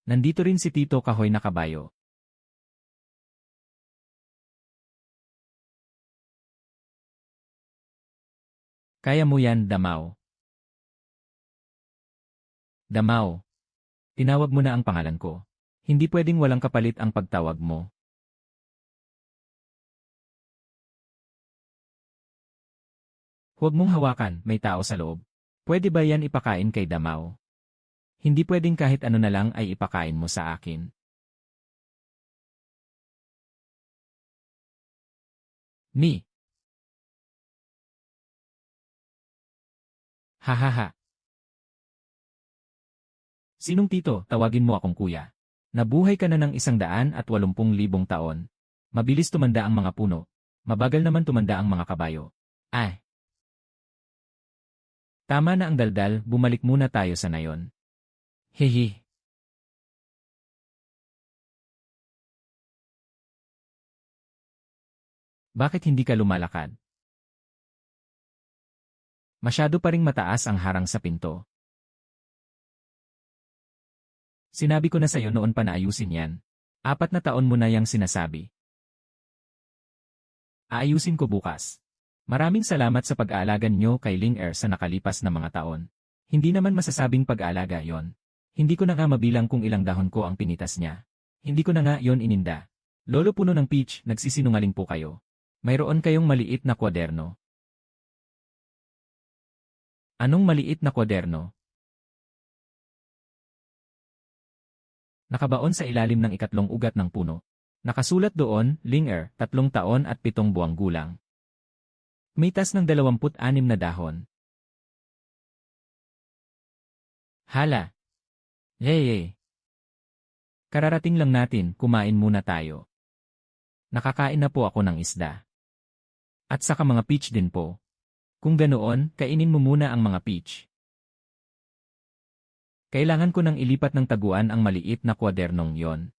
Nandito rin si Tito Kahoy na kabayo. Kaya mo yan, Damaw. Damaw. Tinawag mo na ang pangalan ko. Hindi pwedeng walang kapalit ang pagtawag mo. Huwag mong hawakan, may tao sa loob. Pwede ba yan ipakain kay Damaw? Hindi pwedeng kahit ano na lang ay ipakain mo sa akin. Ni. Hahaha. Sinong Tito? Tawagin mo akong kuya. Nabuhay ka na ng 180,000 taon. Mabilis tumanda ang mga puno. Mabagal naman tumanda ang mga kabayo. Ay. Tama na ang daldal, bumalik muna tayo sa nayon. Hehe. Bakit hindi ka lumalakad? Masyado pa ring mataas ang harang sa pinto. Sinabi ko na sa'yo noon pa na ayusin yan. 4 na taon mo na yang sinasabi. Aayusin ko bukas. Maraming salamat sa pag-aalaga nyo kay Ling-er sa nakalipas na mga taon. Hindi naman masasabing pag-aalaga yon. Hindi ko na nga mabilang kung ilang dahon ko ang pinitas niya. Hindi ko na nga yon ininda. Lolo puno ng peach, nagsisinungaling po kayo. Mayroon kayong maliit na kwaderno. Anong maliit na kwaderno? Nakabaon sa ilalim ng 3 ugat ng puno. Nakasulat doon, Ling-er, 3 taon at 7 buwang gulang. May tas ng 26 na dahon. Hala! Yay! Kararating lang natin, kumain muna tayo. Nakakain na po ako ng isda. At saka mga peach din po. Kung ganoon, kainin mo muna ang mga peach. Kailangan ko nang ilipat ng taguan ang maliit na kwadernong yon.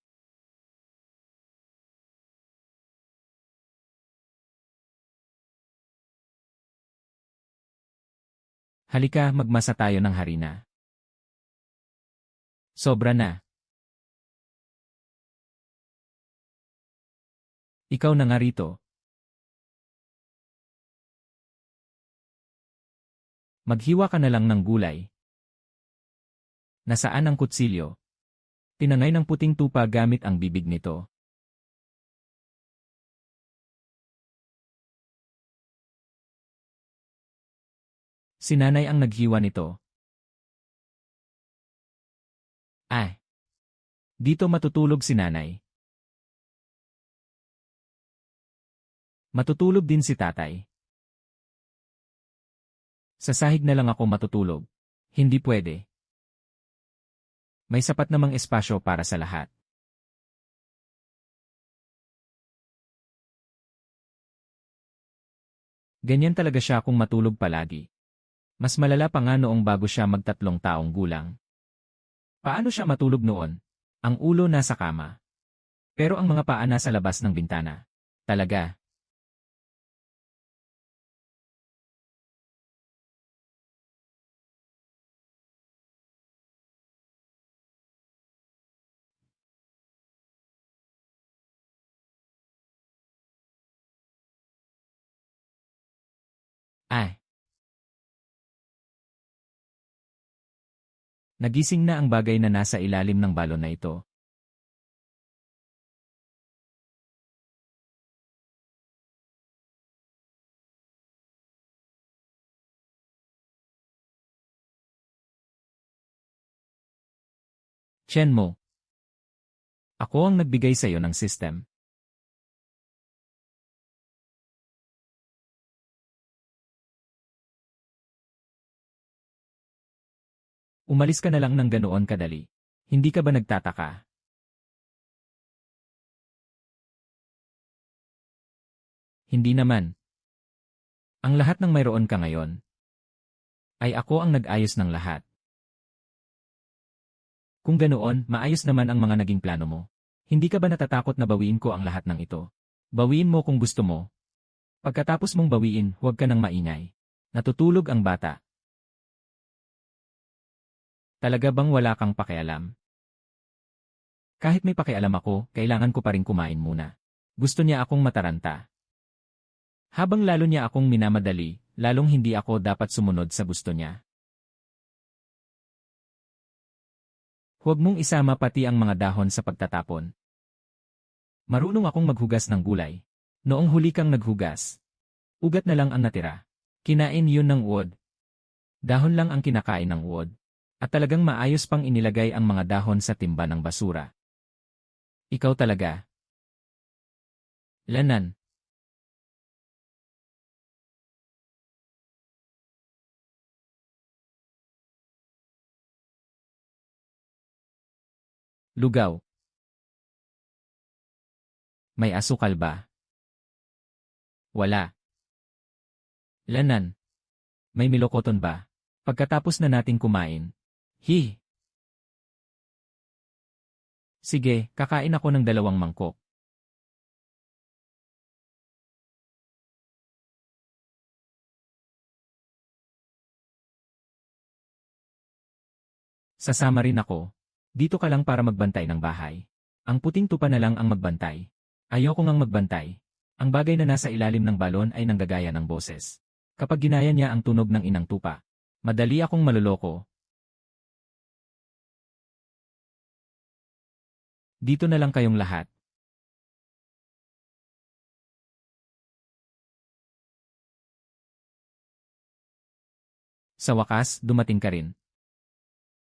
Halika, magmasa tayo ng harina. Sobra na. Ikaw na nga rito. Maghiwa ka na lang ng gulay. Nasaan ang kutsilyo? Tinangay ng puting tupa gamit ang bibig nito. Si nanay ang naghiwa nito. Ay! Dito matutulog si nanay. Matutulog din si tatay. Sa sahig na lang ako matutulog. Hindi pwede. May sapat namang espasyo para sa lahat. Ganyan talaga siya kung matulog palagi. Mas malala pa nga noong bago siya mag-3 taong gulang. Paano siya matulog noon? Ang ulo nasa kama. Pero ang mga paa nasa labas ng bintana. Talaga. Ay! Nagising na ang bagay na nasa ilalim ng balon na ito. Chen mo. Ako ang nagbigay sa iyo ng system. Umalis ka na lang ng ganoon kadali. Hindi ka ba nagtataka? Hindi naman. Ang lahat ng mayroon ka ngayon ay ako ang nag-ayos ng lahat. Kung ganoon, maayos naman ang mga naging plano mo. Hindi ka ba natatakot na bawiin ko ang lahat ng ito? Bawiin mo kung gusto mo. Pagkatapos mong bawiin, huwag ka nang maingay. Natutulog ang bata. Talaga bang wala kang pakialam? Kahit may pakialam ako, kailangan ko pa rin kumain muna. Gusto niya akong mataranta. Habang lalo niya akong minamadali, lalong hindi ako dapat sumunod sa gusto niya. Huwag mong isama pati ang mga dahon sa pagtatapon. Marunong akong maghugas ng gulay. Noong huli kang naghugas, ugat na lang ang natira. Kinain yun ng uod. Dahon lang ang kinakain ng uod. At talagang maayos pang inilagay ang mga dahon sa timba ng basura. Ikaw talaga. Lanan. Lugaw. May asukal ba? Wala. Lanan. May milokoton ba? Pagkatapos na nating kumain. Sige, kakain ako ng 2 mangkok. Sasama rin ako. Dito ka lang para magbantay ng bahay. Ang puting tupa na lang ang magbantay. Ayoko ngang magbantay. Ang bagay na nasa ilalim ng balon ay nanggagaya ng boses. Kapag ginaya niya ang tunog ng inang tupa, madali akong maluloko. Dito na lang kayong lahat. Sa wakas, dumating ka rin.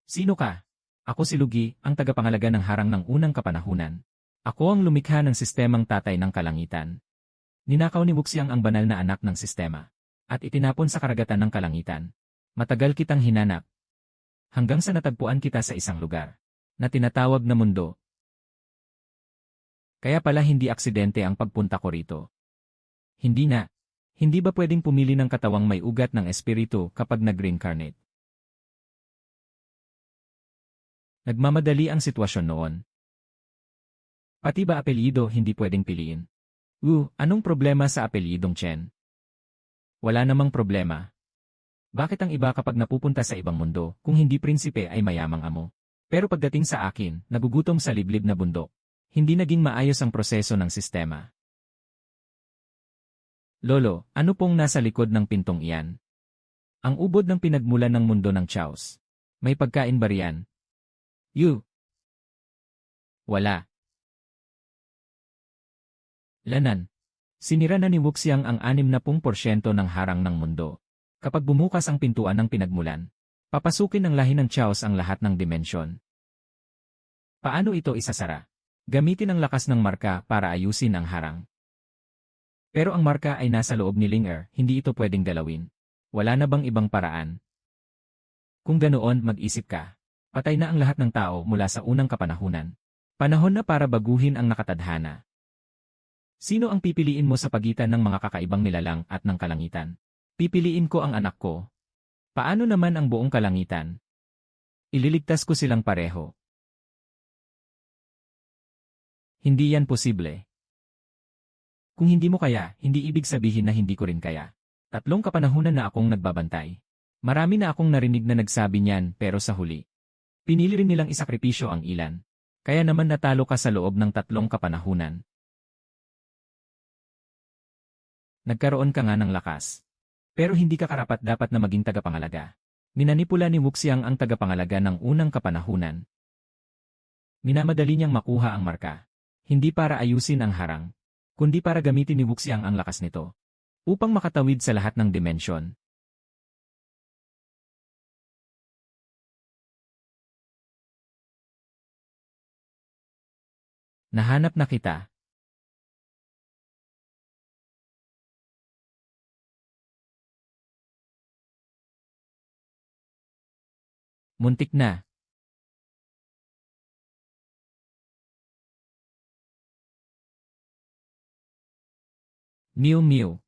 Sino ka? Ako si Lugi, ang tagapangalaga ng harang ng unang kapanahunan. Ako ang lumikha ng sistemang tatay ng kalangitan. Ninakaw ni Wuxiang ang banal na anak ng sistema. At itinapon sa karagatan ng kalangitan. Matagal kitang hinanap. Hanggang sa natagpuan kita sa isang lugar. Na tinatawag na mundo. Kaya pala hindi aksidente ang pagpunta ko rito. Hindi na. Hindi ba pwedeng pumili ng katawang may ugat ng espiritu kapag nag-reincarnate? Nagmamadali ang sitwasyon noon. Pati ba apelyido hindi pwedeng piliin? Anong problema sa apelyidong Chen? Wala namang problema. Bakit ang iba kapag napupunta sa ibang mundo, kung hindi prinsipe ay mayamang amo? Pero pagdating sa akin, nagugutom sa liblib na bundok. Hindi naging maayos ang proseso ng sistema. Lolo, ano pong nasa likod ng pintong iyan? Ang ubod ng pinagmulan ng mundo ng Chaos. May pagkain ba riyan? Wala. Lanan. Sinira na ni Wuxiang ang 60% ng harang ng mundo. Kapag bumukas ang pintuan ng pinagmulan, papasukin ng lahi ng Chaos ang lahat ng dimensyon. Paano ito isasara? Gamitin ang lakas ng marka para ayusin ang harang. Pero ang marka ay nasa loob ni Linger, hindi ito pwedeng galawin. Wala na bang ibang paraan? Kung ganoon, mag-isip ka. Patay na ang lahat ng tao mula sa unang kapanahunan. Panahon na para baguhin ang nakatadhana. Sino ang pipiliin mo sa pagitan ng mga kakaibang nilalang at ng kalangitan? Pipiliin ko ang anak ko. Paano naman ang buong kalangitan? Ililigtas ko silang pareho. Hindi yan posible. Kung hindi mo kaya, hindi ibig sabihin na hindi ko rin kaya. 3 kapanahunan na akong nagbabantay. Marami na akong narinig na nagsabi niyan pero sa huli. Pinili rin nilang isakripisyo ang ilan. Kaya naman natalo ka sa loob ng 3 kapanahunan. Nagkaroon ka nga ng lakas. Pero hindi ka karapat-dapat na maging tagapangalaga. Minanipula ni Wuxiang ang tagapangalaga ng unang kapanahunan. Minamadali niyang makuha ang marka. Hindi para ayusin ang harang, kundi para gamitin ni Wuxiang ang lakas nito upang makatawid sa lahat ng dimensyon. Nahanap na kita. Muntik na. Mew Mew.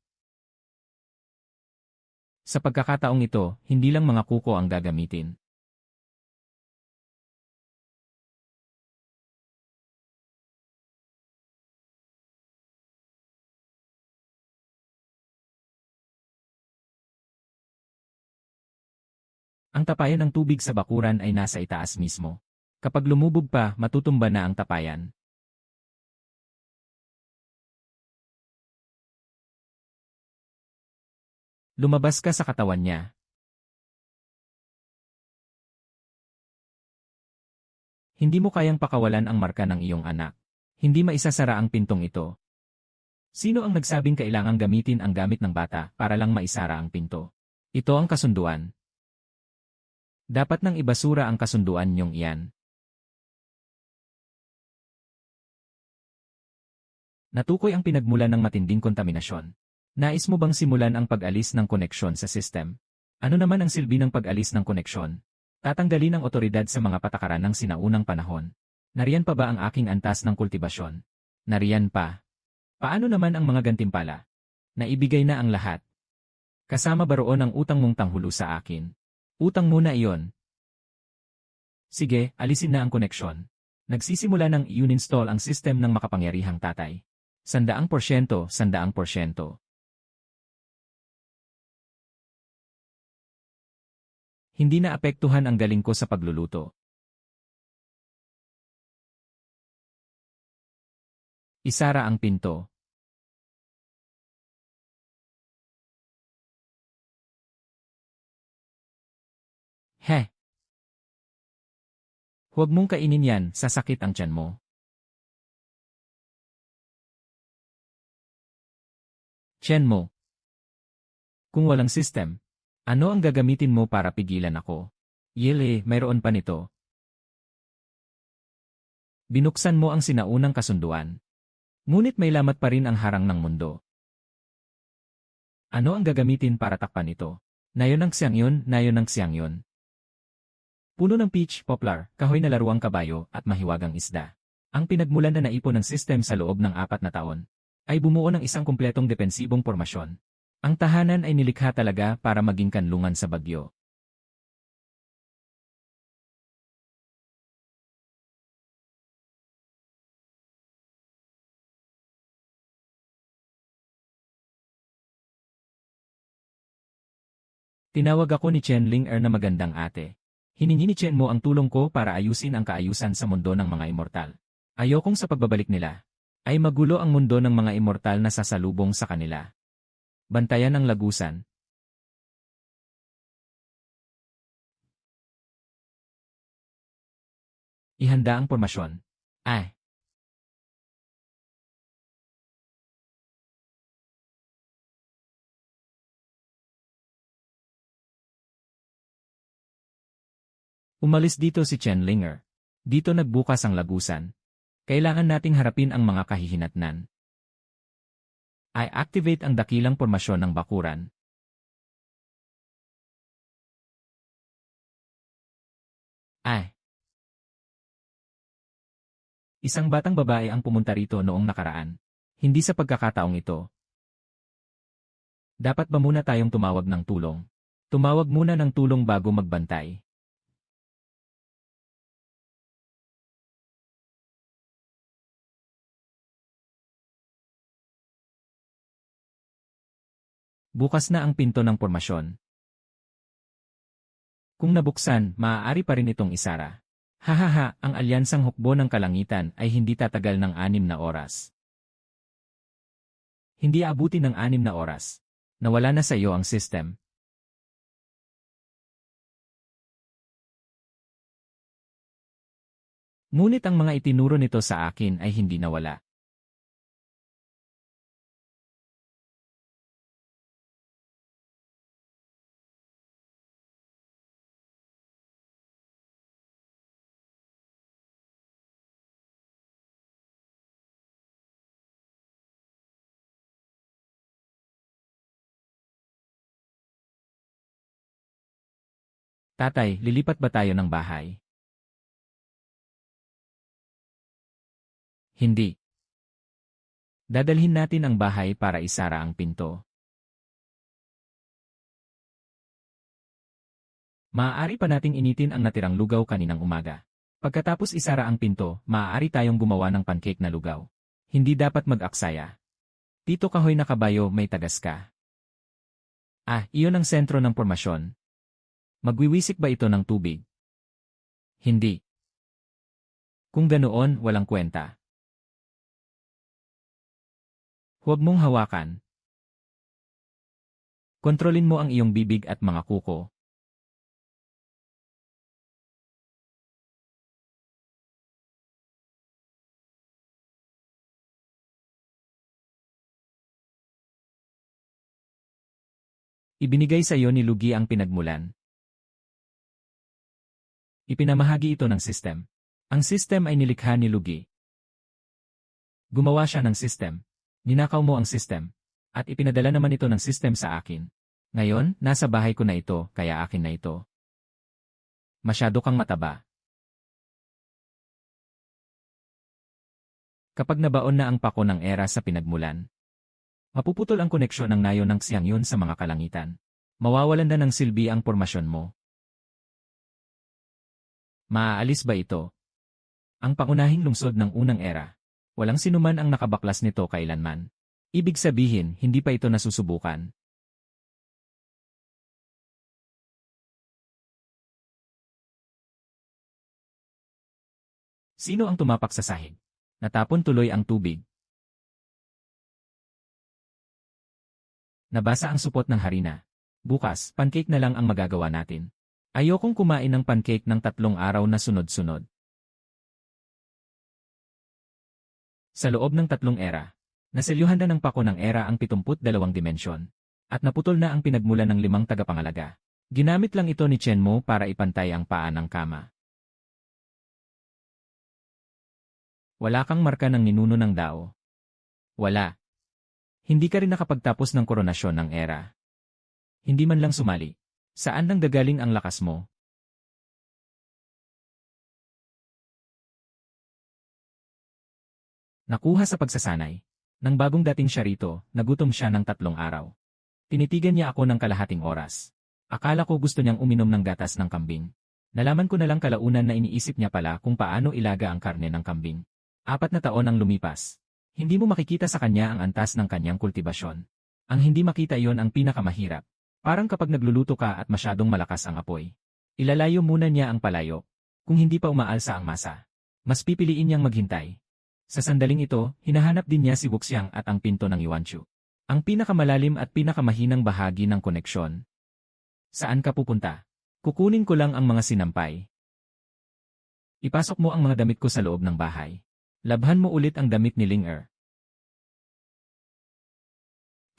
Sa pagkakataong ito, hindi lang mga kuko ang gagamitin. Ang tapayan ng tubig sa bakuran ay nasa itaas mismo. Kapag lumubog pa, matutumba na ang tapayan. Lumabas ka sa katawan niya. Hindi mo kayang pakawalan ang marka ng iyong anak. Hindi maisasara ang pintong ito. Sino ang nagsabing kailangang gamitin ang gamit ng bata para lang maisara ang pinto? Ito ang kasunduan. Dapat nang ibasura ang kasunduan niyong iyan. Natukoy ang pinagmulan ng matinding kontaminasyon. Nais mo bang simulan ang pag-alis ng koneksyon sa system? Ano naman ang silbi ng pag-alis ng koneksyon? Tatanggalin ang otoridad sa mga patakaran ng sinaunang panahon. Nariyan pa ba ang aking antas ng kultibasyon? Nariyan pa. Paano naman ang mga gantimpala? Naibigay na ang lahat. Kasama ba roon ang utang mong tanghulo sa akin? Utang muna iyon. Sige, alisin na ang koneksyon. Nagsisimula ng i-uninstall ang system ng makapangyarihang tatay. 100%, 100%. Hindi na apektuhan ang galing ko sa pagluluto. Isara ang pinto. Heh. Huwag mong kainin yan, sasakit ang tiyan mo. Tiyan mo. Kung walang system, ano ang gagamitin mo para pigilan ako? Yele, mayroon pa nito. Binuksan mo ang sinaunang kasunduan. Ngunit may lamat pa rin ang harang ng mundo. Ano ang gagamitin para takpan ito? Nayon ang siyang yun, nayon ang siyang yun. Puno ng peach, poplar, kahoy na laruang kabayo, at mahiwagang isda. Ang pinagmulan na naipon ng system sa loob ng 4 na taon ay bumuo ng isang kumpletong depensibong pormasyon. Ang tahanan ay nilikha talaga para maging kanlungan sa bagyo. Tinawag ako ni Chen Ling na magandang ate. Hiningi ni Chen mo ang tulong ko para ayusin ang kaayusan sa mundo ng mga immortal. Ayokong sa pagbabalik nila ay magulo ang mundo ng mga immortal na sasalubong sa kanila. Bantayan ang lagusan. Ihanda ang pormasyon. Ay. Umalis dito si Chen Linger. Dito nagbukas ang lagusan. Kailangan nating harapin ang mga kahihinatnan. I-activate ang dakilang pormasyon ng bakuran. Ay. Isang batang babae ang pumunta rito noong nakaraan. Hindi sa pagkakataong ito. Dapat ba muna tayong tumawag ng tulong? Tumawag muna ng tulong bago magbantay. Bukas na ang pinto ng pormasyon. Kung nabuksan, maaari pa rin itong isara. Hahaha, ang alyansang hukbo ng kalangitan ay hindi tatagal ng 6 na oras. Hindi aabuti ng 6 na oras. Nawala na sa iyo ang system. Ngunit ang mga itinuro nito sa akin ay hindi nawala. Tatay, lilipat ba tayo ng bahay? Hindi. Dadalhin natin ang bahay para isara ang pinto. Maaari pa nating initin ang natirang lugaw kaninang umaga. Pagkatapos isara ang pinto, maaari tayong gumawa ng pancake na lugaw. Hindi dapat mag-aksaya. Tito Kahoy na kabayo, may tagas ka. Iyon ang sentro ng pormasyon. Magwiwisik ba ito ng tubig? Hindi. Kung ganoon, walang kwenta. Huwag mong hawakan. Kontrolin mo ang iyong bibig at mga kuko. Ibinigay sa iyo ni Lugi ang pinagmulan. Ipinamahagi ito ng system. Ang system ay nilikha ni Lugi. Gumawa siya ng system. Ninakaw mo ang system. At ipinadala naman ito ng system sa akin. Ngayon, nasa bahay ko na ito, kaya akin na ito. Masyado kang mataba. Kapag nabaon na ang pako ng era sa pinagmulan, mapuputol ang koneksyon ng nayon ng siyang yun sa mga kalangitan. Mawawalan na ng silbi ang pormasyon mo. Maaalis ba ito? Ang pangunahing lungsod ng unang era. Walang sinuman ang nakabaklas nito kailanman. Ibig sabihin, hindi pa ito nasusubukan. Sino ang tumapak sa sahig? Natapon tuloy ang tubig. Nabasa ang supot ng harina. Bukas, pancake na lang ang magagawa natin. Ayokong kumain ng pancake ng 3 araw na sunod-sunod. Sa loob ng 3 era, naselyuhan na ng pako ng era ang 72 dimensyon. At naputol na ang pinagmulan ng 5 tagapangalaga. Ginamit lang ito ni Chenmo para ipantay ang paa ng kama. Wala kang marka ng ninuno ng Dao. Wala. Hindi ka rin nakapagtapos ng koronasyon ng era. Hindi man lang sumali. Saan nang gagaling ang lakas mo? Nakuha sa pagsasanay. Nang bagong dating siya rito, nagutom siya ng 3 araw. Tinitigan niya ako ng kalahating oras. Akala ko gusto niyang uminom ng gatas ng kambing. Nalaman ko na lang kalaunan na iniisip niya pala kung paano ilaga ang karne ng kambing. 4 na taon ang lumipas. Hindi mo makikita sa kanya ang antas ng kanyang kultibasyon. Ang hindi makita iyon ang pinakamahirap. Parang kapag nagluluto ka at masyadong malakas ang apoy. Ilalayo muna niya ang palayo. Kung hindi pa umaalsa ang masa, mas pipiliin niyang maghintay. Sa sandaling ito, hinahanap din niya si Wuxiang at ang pinto ng Yuanchu. Ang pinakamalalim at pinakamahinang bahagi ng koneksyon. Saan ka pupunta? Kukunin ko lang ang mga sinampay. Ipasok mo ang mga damit ko sa loob ng bahay. Labhan mo ulit ang damit ni Ling Er.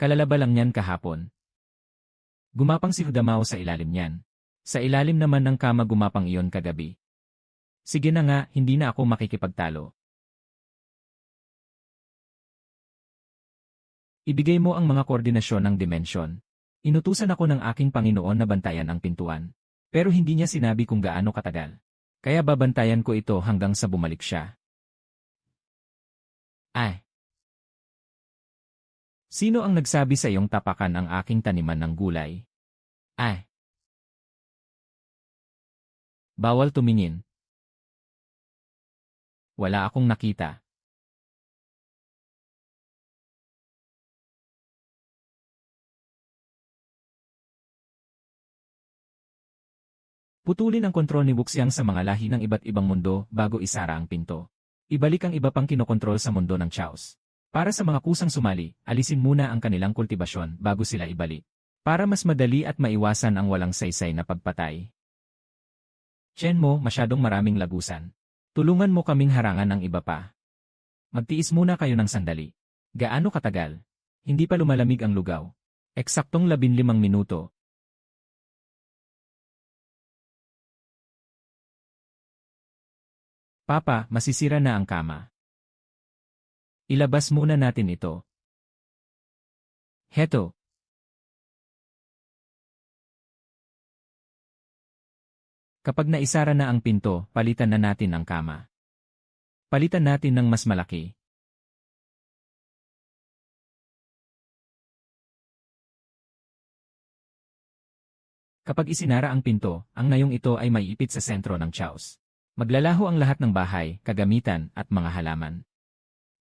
Kalalaba lang niyan kahapon. Gumapang si Hudamao sa ilalim niyan. Sa ilalim naman ng kama gumapang iyon kagabi. Sige na nga, hindi na ako makikipagtalo. Ibigay mo ang mga koordinasyon ng dimensyon. Inutusan ako ng aking Panginoon na bantayan ang pintuan. Pero hindi niya sinabi kung gaano katagal. Kaya babantayan ko ito hanggang sa bumalik siya. Sino ang nagsabi sa iyong tapakan ang aking taniman ng gulay? Bawal tumingin. Wala akong nakita. Putulin ang kontrol ni Wuxiang sa mga lahi ng iba't ibang mundo bago isara ang pinto. Ibalik ang iba pang kinokontrol sa mundo ng Chaos. Para sa mga kusang sumali, alisin muna ang kanilang kultibasyon bago sila ibalik. Para mas madali at maiwasan ang walang saysay na pagpatay. Chenmo, masyadong maraming lagusan. Tulungan mo kaming harangan ng iba pa. Magtiis muna kayo ng sandali. Gaano katagal? Hindi pa lumalamig ang lugaw. Eksaktong 15 minuto. Papa, masisira na ang kama. Ilabas muna natin ito. Heto. Kapag naisara na ang pinto, palitan na natin ang kama. Palitan natin ng mas malaki. Kapag isinara ang pinto, ang nayong ito ay maiipit sa sentro ng tiyaos. Maglalaho ang lahat ng bahay, kagamitan, at mga halaman.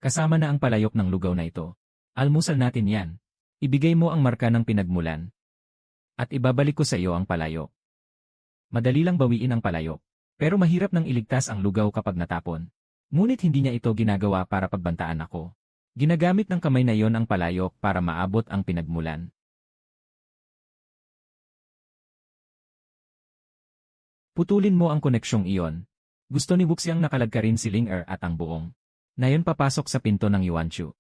Kasama na ang palayok ng lugaw na ito. Almusal natin yan. Ibigay mo ang marka ng pinagmulan. At ibabalik ko sa iyo ang palayok. Madali lang bawiin ang palayok. Pero mahirap nang iligtas ang lugaw kapag natapon. Ngunit hindi niya ito ginagawa para pagbantaan ako. Ginagamit ng kamay na iyon ang palayok para maabot ang pinagmulan. Putulin mo ang koneksyong iyon. Gusto ni Wuxiang nakalagkarin si Ling Er at ang buong. Nayon papasok sa pinto ng Yuanchu.